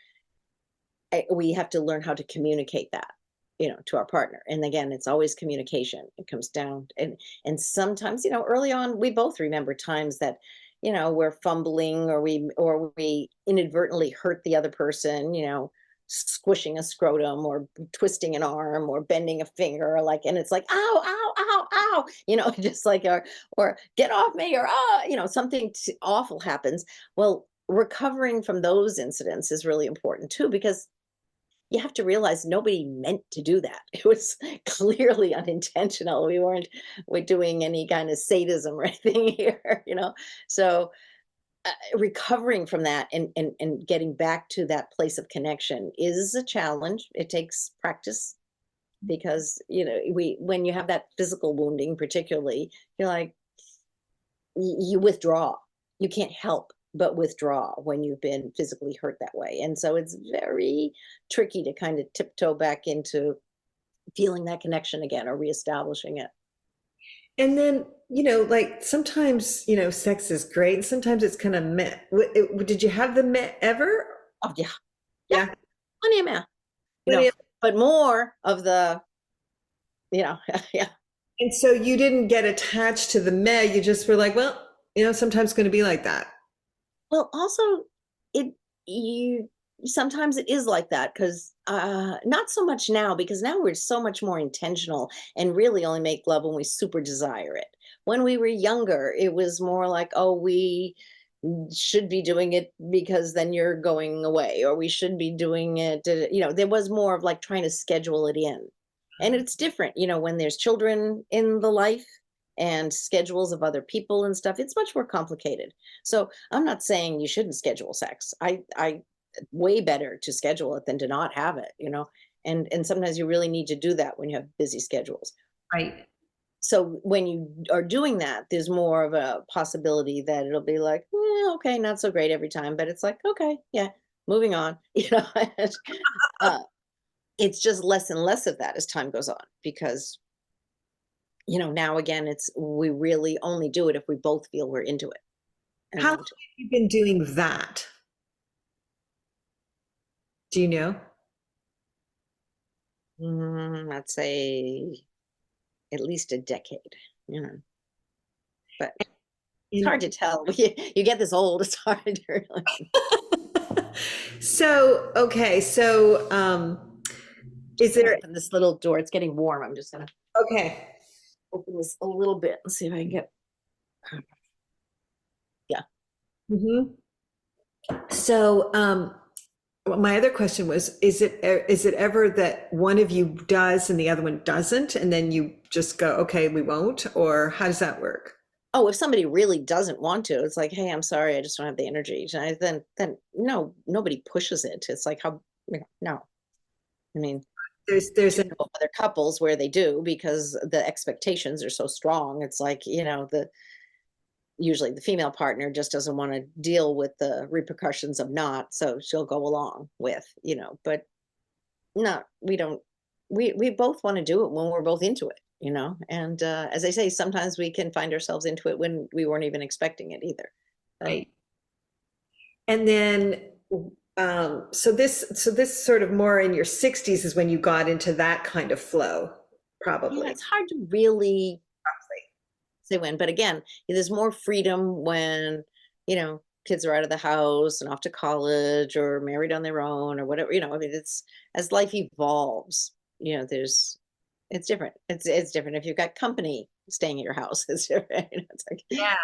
we have to learn how to communicate that, to our partner. And again, it's always communication. It comes down, and sometimes, early on, we both remember times that, we're fumbling, or we inadvertently hurt the other person, squishing a scrotum, or twisting an arm, or bending a finger, and it's like, ow, ow, ow, ow, just like, or get off me, or something awful happens. Well, recovering from those incidents is really important too, because you have to realize nobody meant to do that. It was clearly unintentional. We're doing any kind of sadism or anything here, So recovering from that, and getting back to that place of connection is a challenge. It takes practice, because when you have that physical wounding, particularly, you're like, you withdraw. You can't help but withdraw when you've been physically hurt that way. And so it's very tricky to kind of tiptoe back into feeling that connection again, or reestablishing it. And then, like sometimes, sex is great and sometimes it's kind of meh. Did you have the meh ever? Oh yeah. Yeah. Plenty of math. Plenty of- But more of the, yeah. And so you didn't get attached to the meh. You just were like, well, sometimes it's going to be like that. Well, also, it you sometimes it is like that, because not so much now, because now we're so much more intentional and really only make love when we super desire it. When we were younger, it was more like, oh, we should be doing it because then you're going away, or we should be doing it. There was more of like trying to schedule it in. And it's different, when there's children in the life and schedules of other people and stuff. It's much more complicated. So I'm not saying you shouldn't schedule sex. I way better to schedule it than to not have it, and sometimes you really need to do that when you have busy schedules. Right. So when you are doing that, there's more of a possibility that it'll be like, okay, not so great every time, but it's like, okay, yeah, moving on. uh, it's just less and less of that as time goes on, because now again, we really only do it if we both feel we're into it. How long have you been doing that? Do you know? I'd say at least a decade, but it's hard to tell. You get this old, it's hard to really. So, okay. So, is there open this little door? It's getting warm. I'm just gonna okay. open this a little bit and see if I can get. Yeah. Mm-hmm. So, my other question was, is it ever that one of you does and the other one doesn't, and then you just go, okay, we won't, or how does that work? Oh, if somebody really doesn't want to, it's like, hey, I'm sorry, I just don't have the energy. Then no, nobody pushes it. It's like, how, no. I mean, there's other couples where they do, because the expectations are so strong. It's like, usually the female partner just doesn't want to deal with the repercussions of not, so she'll go along with, but no, we don't. We both want to do it when we're both into it, and as I say, sometimes we can find ourselves into it when we weren't even expecting it either. right. And then so this sort of more in your 60s is when you got into that kind of flow, probably. Yeah, it's hard to really say when, but again, there's more freedom when, kids are out of the house and off to college or married on their own or whatever, I mean, it's as life evolves, there's it's different. It's different if you've got company staying at your house. It's different. It's like, Yeah.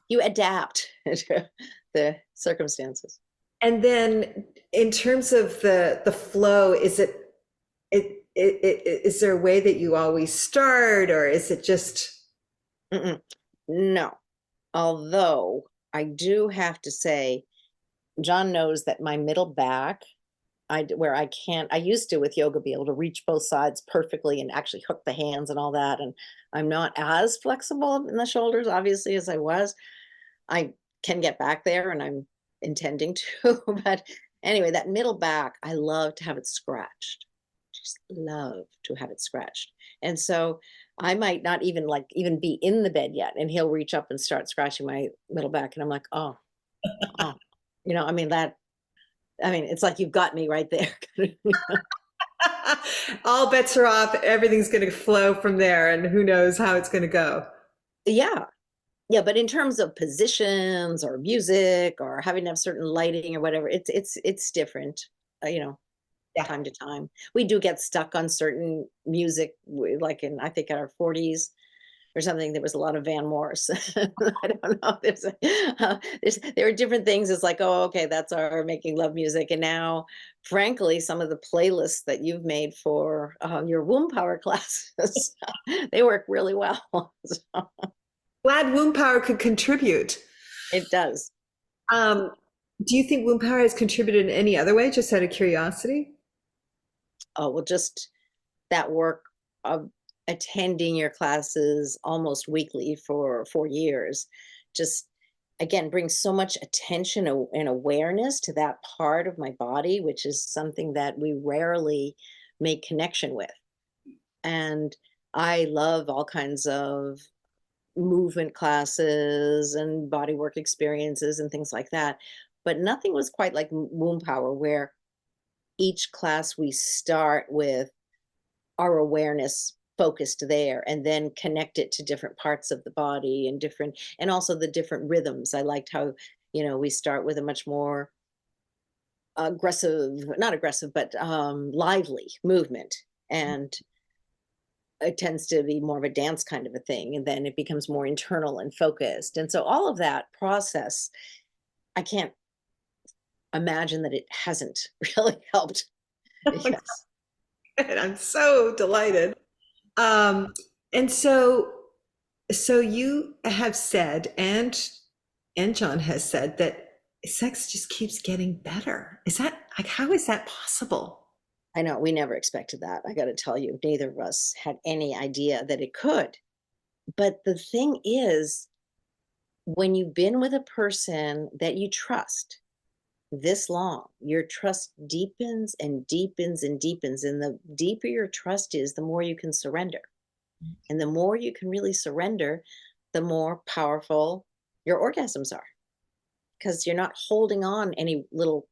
you adapt to the circumstances. And then in terms of the flow, is there a way that you always start, or is it just Mm-mm. No. Although I do have to say, John knows that my middle back, where I can't, I used to with yoga be able to reach both sides perfectly and actually hook the hands and all that. And I'm not as flexible in the shoulders, obviously, as I was. I can get back there and I'm intending to. But anyway, that middle back, I love to have it scratched. Just love to have it scratched. And so I might not even be in the bed yet. And he'll reach up and start scratching my middle back. And I'm like, oh, I mean, it's like you've got me right there. all bets are off, everything's going to flow from there, and who knows how it's going to go? Yeah. Yeah, but in terms of positions or music or having to have certain lighting or whatever, it's different, Yeah. time to time. We do get stuck on certain music, like I think in our 40s or something. There was a lot of Van Morris. I don't know. There are different things. It's like, oh, okay, that's our making love music. And now, frankly, some of the playlists that you've made for your womb power classes, they work really well. So Glad womb power could contribute. it does. Um, do you think womb power has contributed in any other way, just out of curiosity? Oh, well, just that work of attending your classes almost weekly for 4 years, just again brings so much attention and awareness to that part of my body, which is something that we rarely make connection with. And I love all kinds of movement classes and body work experiences and things like that. But nothing was quite like womb power, where each class we start with our awareness focused there and then connect it to different parts of the body and also the different rhythms. I liked how, we start with a much more aggressive, not aggressive, but lively movement. And it tends to be more of a dance kind of a thing. And then it becomes more internal and focused. And so all of that process, I can't imagine that it hasn't really helped. Yes. And I'm so delighted. And so you have said, and John has said, that sex just keeps getting better. Is that like, how is that possible? I know we never expected that. I got to tell you, neither of us had any idea that it could. But the thing is, when you've been with a person that you trust this long, your trust deepens and deepens and deepens. And the deeper your trust is, the more you can surrender. And the more you can really surrender, the more powerful your orgasms are. Because you're not holding on any little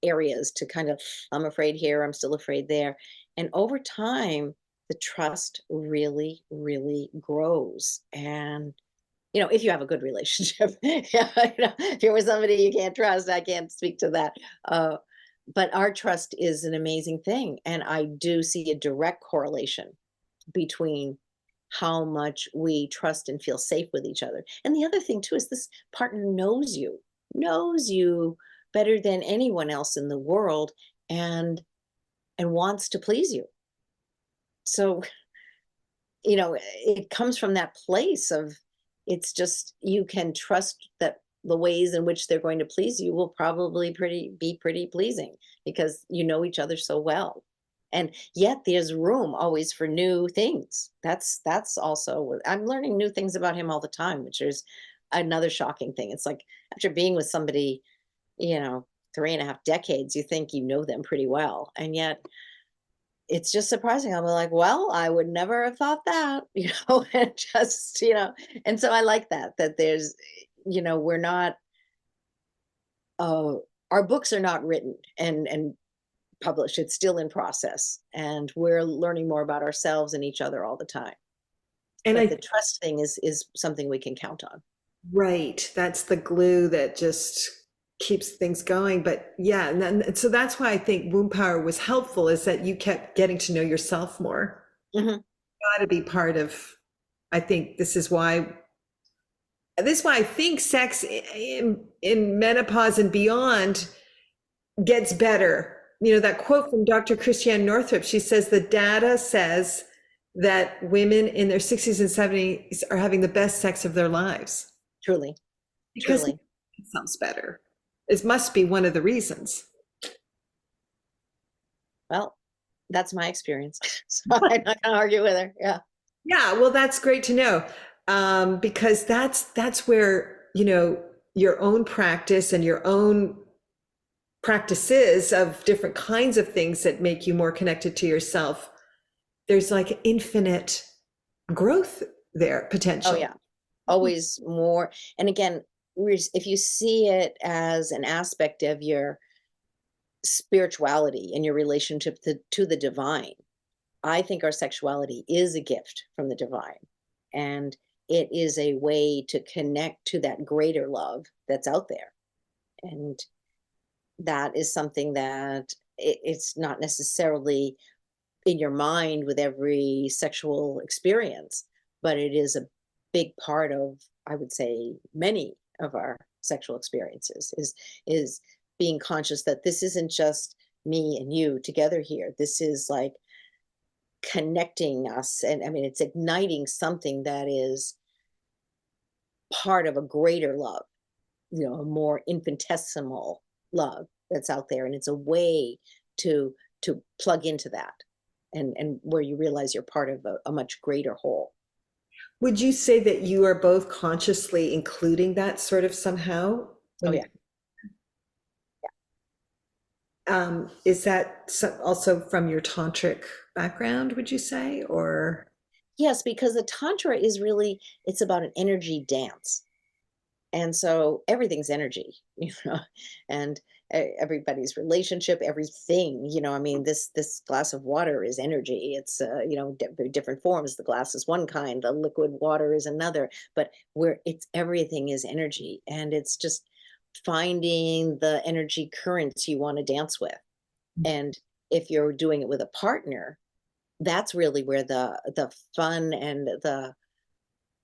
areas to kind of, I'm afraid here, I'm still afraid there. And over time, the trust really, really grows. And if you have a good relationship, yeah, if you're with somebody you can't trust, I can't speak to that. But our trust is an amazing thing. And I do see a direct correlation between how much we trust and feel safe with each other. And the other thing too is this partner knows you better than anyone else in the world, and wants to please you. So, it comes from that place of, it's just, you can trust that the ways in which they're going to please you will probably be pretty pleasing, because you know each other so well. And yet there's room always for new things. That's also, I'm learning new things about him all the time, which is another shocking thing. It's like, after being with somebody, 3.5 decades, you think you know them pretty well. And yet it's just surprising. I'm like, well, I would never have thought that, and just, and so I like that there's, we're not, our books are not written and published. It's still in process, and we're learning more about ourselves and each other all the time. And But the trust thing is something we can count on. right, that's the glue that just keeps things going. But yeah, so that's why I think womb power was helpful, is that you kept getting to know yourself more. Mhm. Got to be part of, I think this is why I think sex in menopause and beyond gets better. That quote from Dr. Christiane Northrup, she says the data says that women in their 60s and 70s are having the best sex of their lives Truly, because truly. it sounds better. It must be one of the reasons. Well, that's my experience. So I'm not gonna argue with her. Yeah. Yeah, well, that's great to know, because that's where your own practice and your own practices of different kinds of things that make you more connected to yourself. There's like infinite growth there, Oh potential. yeah. Always more. And again, if you see it as an aspect of your spirituality and your relationship to the divine, I think our sexuality is a gift from the divine. And it is a way to connect to that greater love that's out there. And that is something that it's not necessarily in your mind with every sexual experience, but it is a big part of, I would say, many of our sexual experiences is being conscious that this isn't just me and you together here. This is like connecting us. And I mean, it's igniting something that is part of a greater love, a more infinitesimal love that's out there. And it's a way to plug into that, and where you realize you're part of a much greater whole. Would you say that you are both consciously including that sort of somehow? Oh yeah. Is that also from your tantric background, would you say, or? Yes, because the tantra is really, it's about an energy dance. And so everything's energy, and everybody's relationship, everything, I mean, this glass of water is energy. It's different forms. The glass is one kind, the liquid water is another, but everything is energy, and it's just finding the energy currents you want to dance with. And if you're doing it with a partner, that's really where the fun and the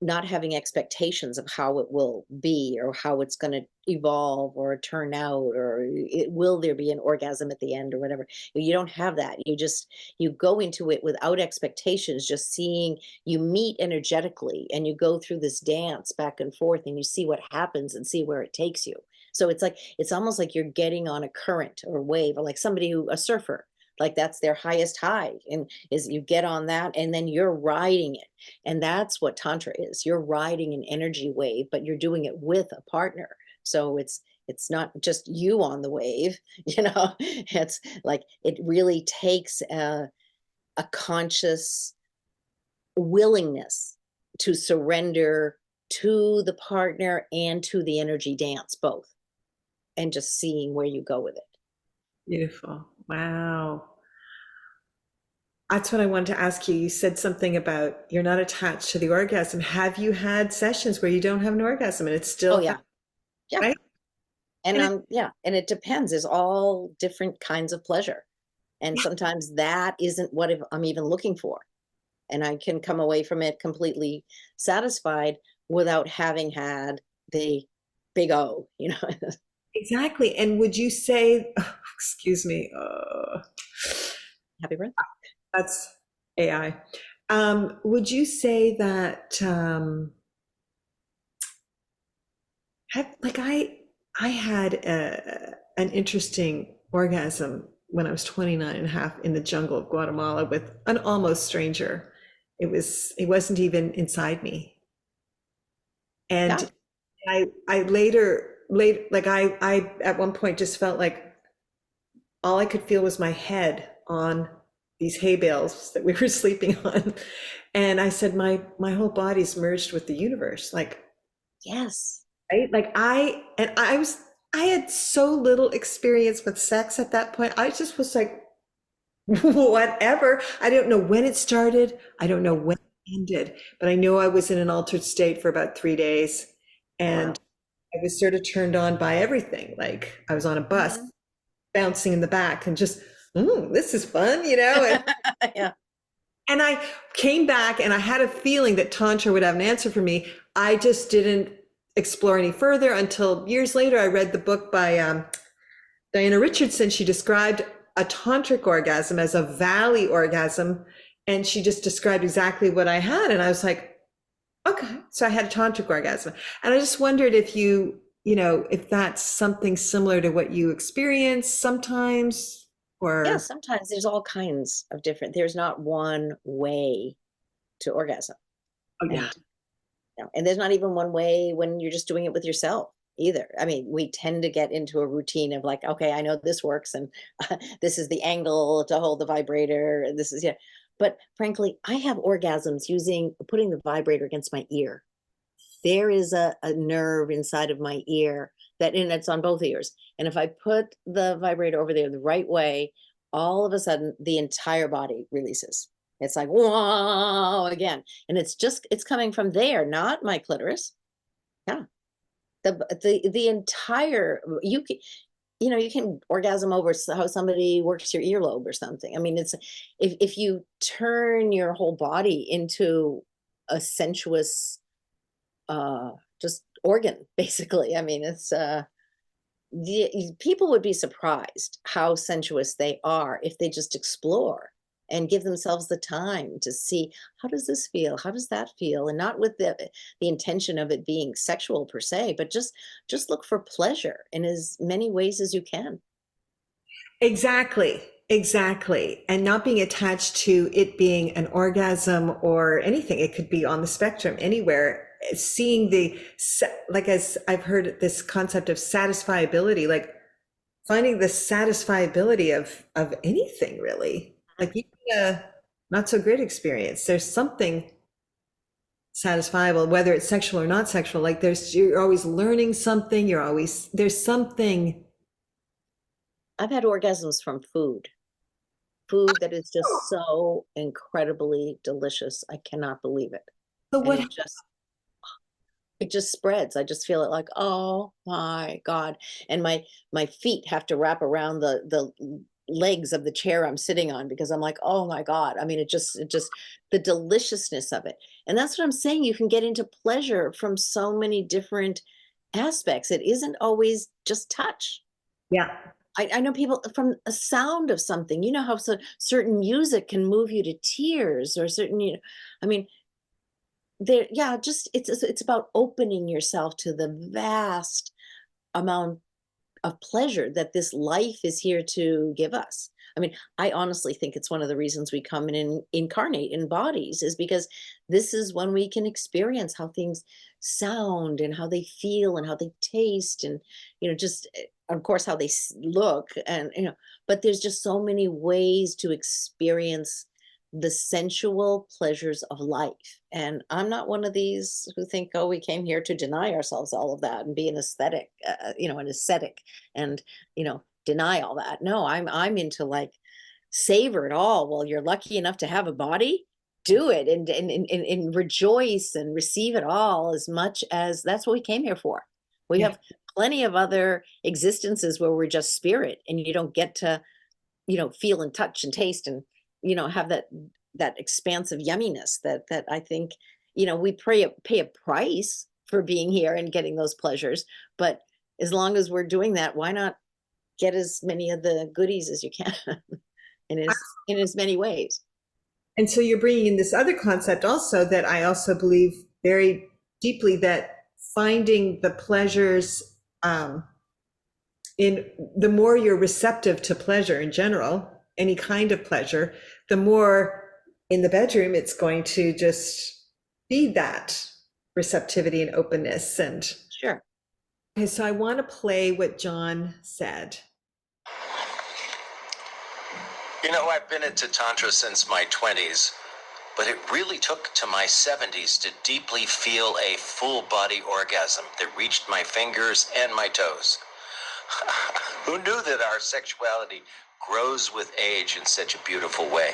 not having expectations of how it will be or how it's going to evolve or turn out, or will there be an orgasm at the end or whatever. You don't have that. You go into it without expectations, just seeing, you meet energetically and you go through this dance back and forth and you see what happens and see where it takes you. So it's almost like you're getting on a current or wave, or like a surfer, like that's their highest high, and is you get on that and then you're riding it. And that's what tantra is. You're riding an energy wave, but you're doing it with a partner. So it's not just you on the wave, it's like it really takes a conscious willingness to surrender to the partner and to the energy dance, both, and just seeing where you go with it. Beautiful. Wow. That's what I wanted to ask you. You said something about you're not attached to the orgasm. Have you had sessions where you don't have an orgasm and it's still, Oh yeah. Yeah. right? And yeah, and it depends. There's all different kinds of pleasure. And sometimes that isn't what I'm even looking for. And I can come away from it completely satisfied without having had the big O. Exactly. And would you say, excuse me, Happy birthday. that's AI. Would you say that, I had an interesting orgasm when I was 29 and a half in the jungle of Guatemala with an almost stranger. It wasn't even inside me. And Yeah. I later, like I at one point just felt like all I could feel was my head on these hay bales that we were sleeping on. And I said, my whole body's merged with the universe. Like, Yes. right? Like I had so little experience with sex at that point. I just was like, whatever. I don't know when it started. I don't know when it ended, but I know I was in an altered state for about 3 days, and Wow. I was sort of turned on by everything. Like I was on a bus Mhm. bouncing in the back and just, this is fun, Yeah. and I came back and I had a feeling that Tantra would have an answer for me. I just didn't explore any further until years later. I read the book by Diana Richardson. She described a tantric orgasm as a valley orgasm, and she just described exactly what I had. And I was like, okay, so I had a tantric orgasm. And I just wondered if if that's something similar to what you experience sometimes, Yeah, or, sometimes there's all kinds of different, there's not one way to orgasm. oh yeah, And and there's not even one way when you're just doing it with yourself either. I mean, we tend to get into a routine of like, okay, I know this works, and this is the angle to hold the vibrator, and this is, yeah. But frankly, I have orgasms using putting the vibrator against my ear. There is a nerve inside of my ear and it's on both ears. And if I put the vibrator over there the right way, all of a sudden the entire body releases. It's like, whoa, again. And it's coming from there, not my clitoris. Yeah. The entire, you can orgasm over how somebody works your earlobe or something. I mean, it's, if you turn your whole body into a sensuous, just organ, basically. I mean, it's people would be surprised how sensuous they are if they just explore and give themselves the time to see, how does this feel, how does that feel, and not with the intention of it being sexual per se, but just look for pleasure in as many ways as you can. exactly, exactly. And not being attached to it being an orgasm or anything. It could be on the spectrum anywhere. Seeing like, as I've heard this concept of satisfiability, like finding the satisfiability of anything really. Like even a not so great experience, there's something satisfiable, whether it's sexual or not sexual. Like you're always learning something. There's something. I've had orgasms from food that is just so incredibly delicious. I cannot believe it. So And what? it just spreads. I just feel it like, oh my God. And my feet have to wrap around the legs of the chair I'm sitting on, because I'm like, oh my God. I mean, it just the deliciousness of it. And that's what I'm saying. You can get into pleasure from so many different aspects. It isn't always just touch. Yeah. I know people from a sound of something, how certain music can move you to tears, or certain, I mean, there, yeah, just it's about opening yourself to the vast amount of pleasure that this life is here to give us. I mean, I honestly think it's one of the reasons we come in and incarnate in bodies, is because this is when we can experience how things sound and how they feel and how they taste, and just of course how they look, and but there's just so many ways to experience the sensual pleasures of life. And I'm not one of these who think, oh, we came here to deny ourselves all of that and be an aesthetic, an ascetic, and deny all that. No, I'm into like, savor it all. Well, you're lucky enough to have a body, do it, and rejoice and receive it all, as much as that's what we came here for. We Yeah. have plenty of other existences where we're just spirit, and you don't get to feel and touch and taste, and have that expansive yumminess that I think we pay a price for being here and getting those pleasures. But as long as we're doing that, why not get as many of the goodies as you can in as many ways. And so you're bringing in this other concept also that I also believe very deeply, that finding the pleasures, in the more you're receptive to pleasure in general, any kind of pleasure, the more in the bedroom it's going to just be that receptivity and openness. And Sure. okay, so I want to play what John said. I've been into Tantra since my 20s, but it really took to my 70s to deeply feel a full body orgasm that reached my fingers and my toes. Who knew that our sexuality grows with age in such a beautiful way?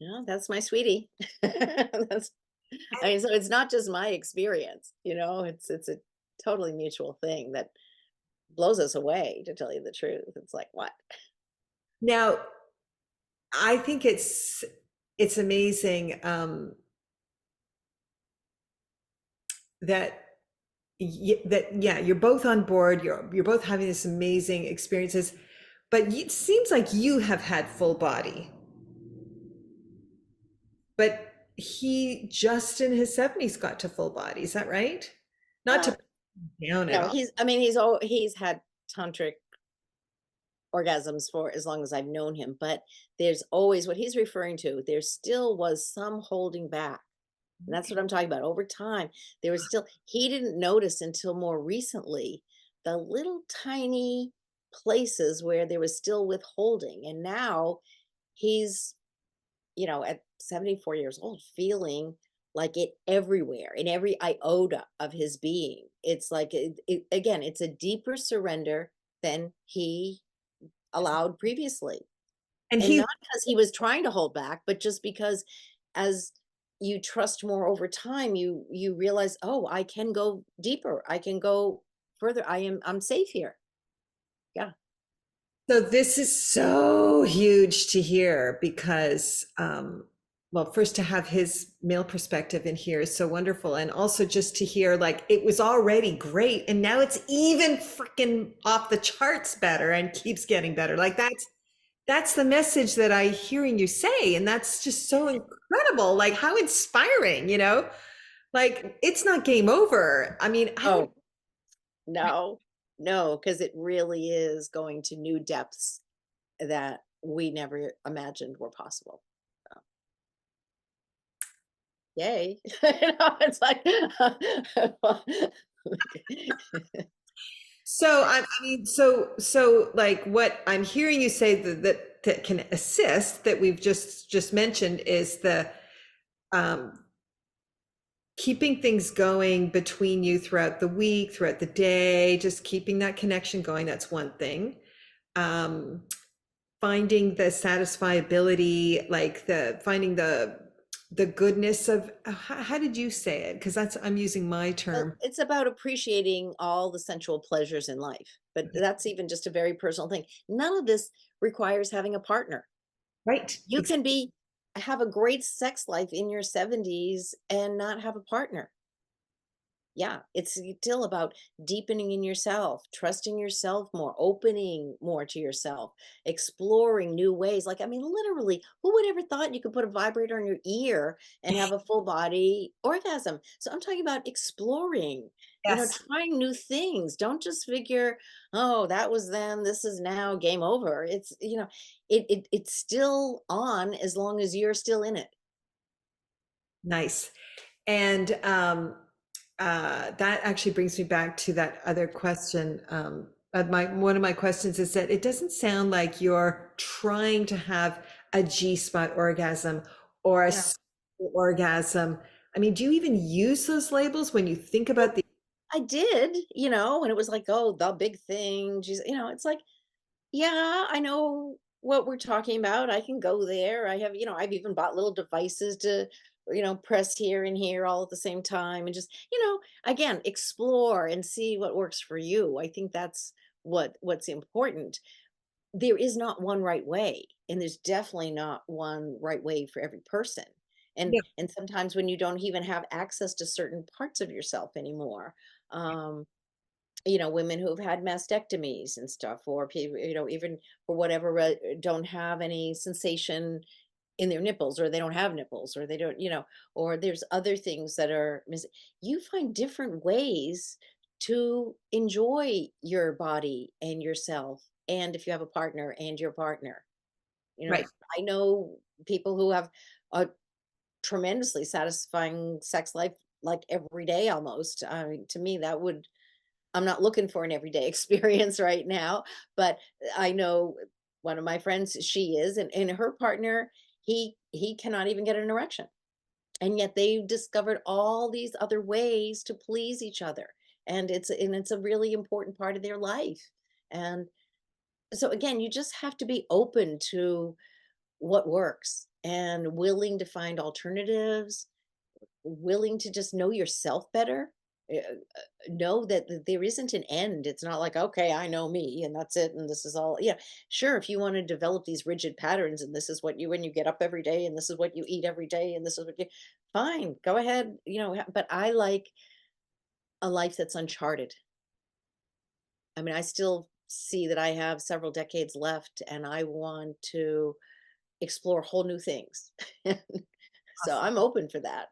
Yeah, that's my sweetie. That's, I mean, so it's not just my experience, it's a totally mutual thing that blows us away, to tell you the truth. It's like, what? Now, I think it's amazing that yeah, you're both on board. You're both having this amazing experiences, but it seems like you have had full body, but he just in his 70s got to full body. Is that right? Not to Uh, put him down at no, all. I mean, he's had tantric orgasms for as long as I've known him, but there's always what he's referring to. There still was some holding back. And that's what I'm talking about. Over time, there was still, he didn't notice until more recently the little tiny places where there was still withholding. And now he's, at 74 years old, feeling like it everywhere in every iota of his being. It's like, again, it's a deeper surrender than he allowed previously. And And he not because he was trying to hold back, but just because as you trust more over time, you realize, oh, I can go deeper. I can go further. I'm safe here. Yeah. So this is so huge to hear because, well, first to have his male perspective in here is so wonderful. And also just to hear like it was already great and now it's even freaking off the charts better and keeps getting better. Like that's the message that I hearing you say. And that's just so incredible. Like how inspiring, like it's not game over. I mean, I don't, Oh, no, no, because it really is going to new depths that we never imagined were possible. So, yay. It's like, I mean, like what I'm hearing you say that can assist that we've just mentioned is the um, keeping things going between you throughout the week, throughout the day, just keeping that connection going. That's one thing. Um, Finding the satisfiability, like finding the goodness of how did you say it? Because I'm using my well, term, it's about appreciating all the sensual pleasures in life, but that's even just a very personal thing. None of this requires having a partner. right? You can have a great sex life in your 70s and not have a partner. Yeah, it's still about deepening in yourself, trusting yourself more, opening more to yourself, exploring new ways. Like, I mean, literally, who would ever thought you could put a vibrator in your ear and have a full body orgasm? So I'm talking about exploring, Yes, trying new things. Don't just figure, oh, that was then, this is now, game over. It's, it's still on as long as you're still in it. nice. And that actually brings me back to that other question. One of my questions is that it doesn't sound like you're trying to have a G spot orgasm or a No. orgasm. I mean, do you even use those labels when you think about the? I did, and it was like, oh, the big thing. Geez, it's like, yeah, I know what we're talking about. I can go there. I have, I've even bought little devices to, press here and here all at the same time and just, again, explore and see what works for you. I think that's what's important. There is not one right way, and there's definitely not one right way for every person. And sometimes when you don't even have access to certain parts of yourself anymore, um, women who've had mastectomies and stuff, or people, even for whatever don't have any sensation in their nipples, or they don't have nipples, or they don't, or there's other things that are you find different ways to enjoy your body and yourself, and if you have a partner and your partner, Right. I know people who have a tremendously satisfying sex life, like every day almost. I mean, to me, that would, I'm not looking for an everyday experience right now, but I know one of my friends, she is, and her partner, he cannot even get an erection. And yet they've discovered all these other ways to please each other. And it's a really important part of their life. And so again, you just have to be open to what works. and willing to find alternatives, willing to just know yourself better. Know that there isn't an end. It's not like, okay, I know me and that's it. And this is all. Yeah. Sure. If you want to develop these rigid patterns and this is what you, when you get up every day and this is what you eat every day and this is what you, fine, go ahead. But I like a life that's uncharted. I mean, I still see that I have several decades left and I want to explore whole new things. So Awesome. I'm open for that.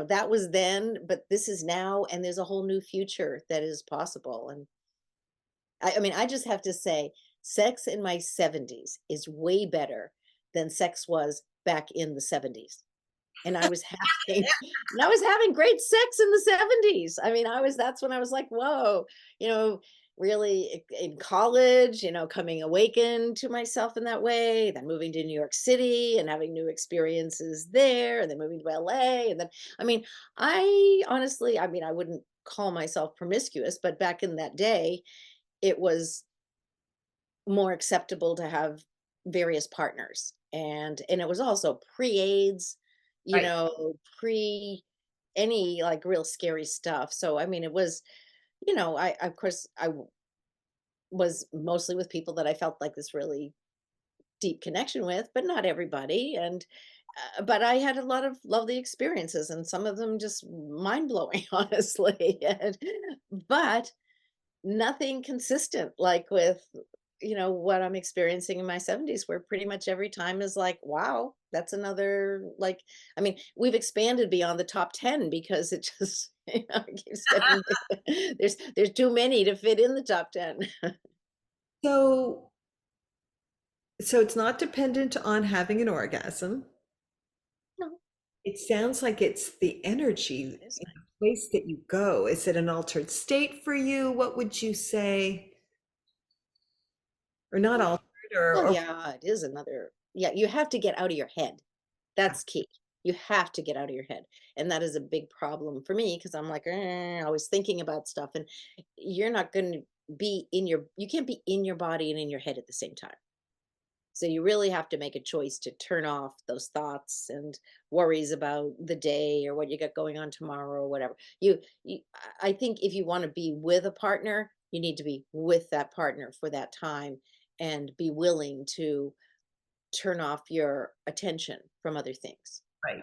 That was then, but this is now, and there's a whole new future that is possible. And I mean, I just have to say, sex in my 70s is way better than sex was back in the 70s. And I was having, and I was having great sex in the 70s. I mean, that's when I was like, whoa, you know, really in college, coming awakened to myself in that way, then moving to New York City and having new experiences there, and then moving to LA. And then, I mean, I honestly, I mean, I wouldn't call myself promiscuous, but back in that day, it was more acceptable to have various partners. And it was also pre-AIDS, Right. pre any like real scary stuff. So I mean it was, I of course was mostly with people that I felt like this really deep connection with, but not everybody. And but I had a lot of lovely experiences and some of them just mind blowing, honestly. But nothing consistent like with what I'm experiencing in my 70s, where pretty much every time is like, wow, that's another, like, I mean, we've expanded beyond the top 10 because it just it keeps getting there's too many to fit in the top 10. So, so it's not dependent on having an orgasm. No, It sounds like it's the energy in it is the nice. place that you go. Is it an altered state for you? What would you say? Or not altered, Well, or yeah, it is another, yeah, you have to get out of your head. That's key. You have to get out of your head. And that is a big problem for me because I'm like, always thinking about stuff. And you're not going to you can't be in your body and in your head at the same time. So you really have to make a choice to turn off those thoughts and worries about the day or what you got going on tomorrow or whatever. I think if you want to be with a partner, you need to be with that partner for that time and be willing to turn off your attention from other things. right,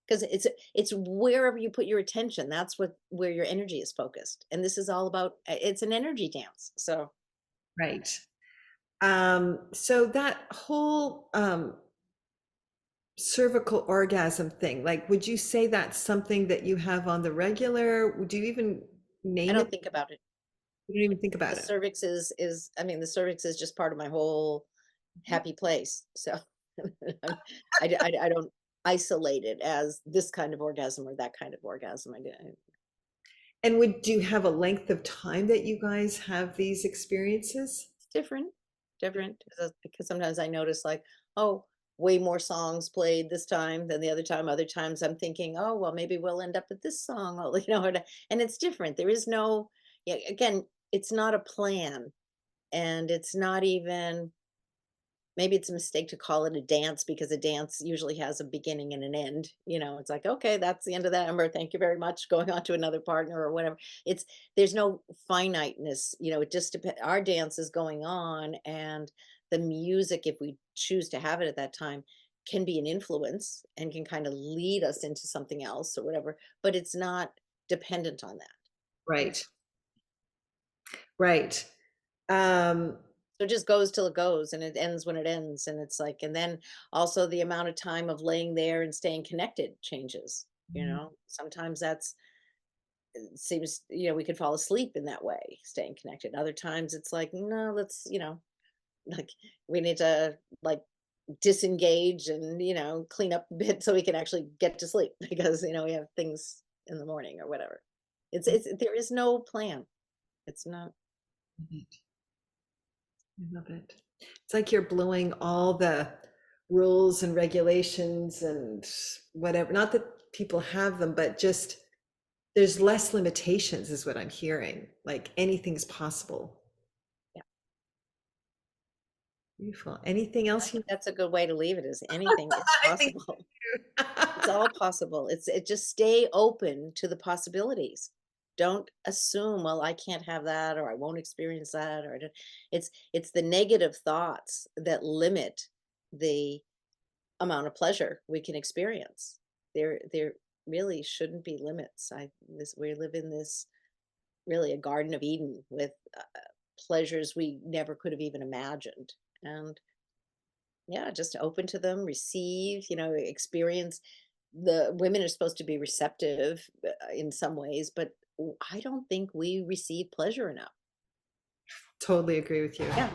Because it's wherever you put your attention, that's where your energy is focused. And this is all about, it's an energy dance. So right. So that whole cervical orgasm thing, like, would you say that's something that you have on the regular? Would you even I name don't it? think about it. You don't even think The about it. cervix is I mean, the cervix is just part of my whole happy place. So I don't isolate it as this kind of orgasm or that kind of orgasm. And would you have a length of time that you guys have these experiences? It's different because sometimes I notice like, oh, way more songs played this time than the other time. Other times I'm thinking, oh, well, maybe we'll end up at this song, or, and it's different. There is no, yeah, again, it's not a plan, and it's not even, maybe it's a mistake to call it a dance because a dance usually has a beginning and an end. It's like, okay, that's the end of that number. Thank you very much. Going on to another partner or whatever. There's no finiteness. It just depends. Our dance is going on, and the music, if we choose to have it at that time, can be an influence and can kind of lead us into something else or whatever, but it's not dependent on that. Right, right. Um, So it just goes till it goes and it ends when it ends. And it's like, and then also the amount of time of laying there and staying connected changes. Sometimes that's, it seems, we could fall asleep in that way, staying connected. Other times it's like, no, let's, like we need to like disengage and, clean up a bit so we can actually get to sleep because, we have things in the morning or whatever. There is no plan. It's not. I love it. It's like you're blowing all the rules and regulations and whatever. Not that people have them, but just there's less limitations, is what I'm hearing. Like anything's possible. Yeah. Beautiful. Anything I else you? think that's a good way to leave it, is anything is I think possible. It's all possible. It just stay open to the possibilities. Don't assume, well, I can't have that, or I won't experience that, or I don't. It's the negative thoughts that limit the amount of pleasure we can experience. There really shouldn't be limits. We live in this really a Garden of Eden with pleasures we never could have even imagined. And yeah, just open to them, receive, experience. The women are supposed to be receptive in some ways, but I don't think we receive pleasure enough. totally agree with you. Yeah.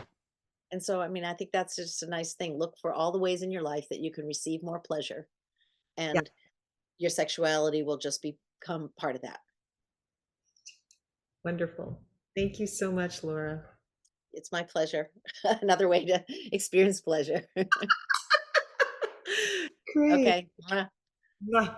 And so, I mean, I think that's just a nice thing. Look for all the ways in your life that you can receive more pleasure, Yeah. and your sexuality will just become part of that. Wonderful. Thank you so much, Laura. It's my pleasure. Another way to experience pleasure. Great. Okay. Mwah. Mwah.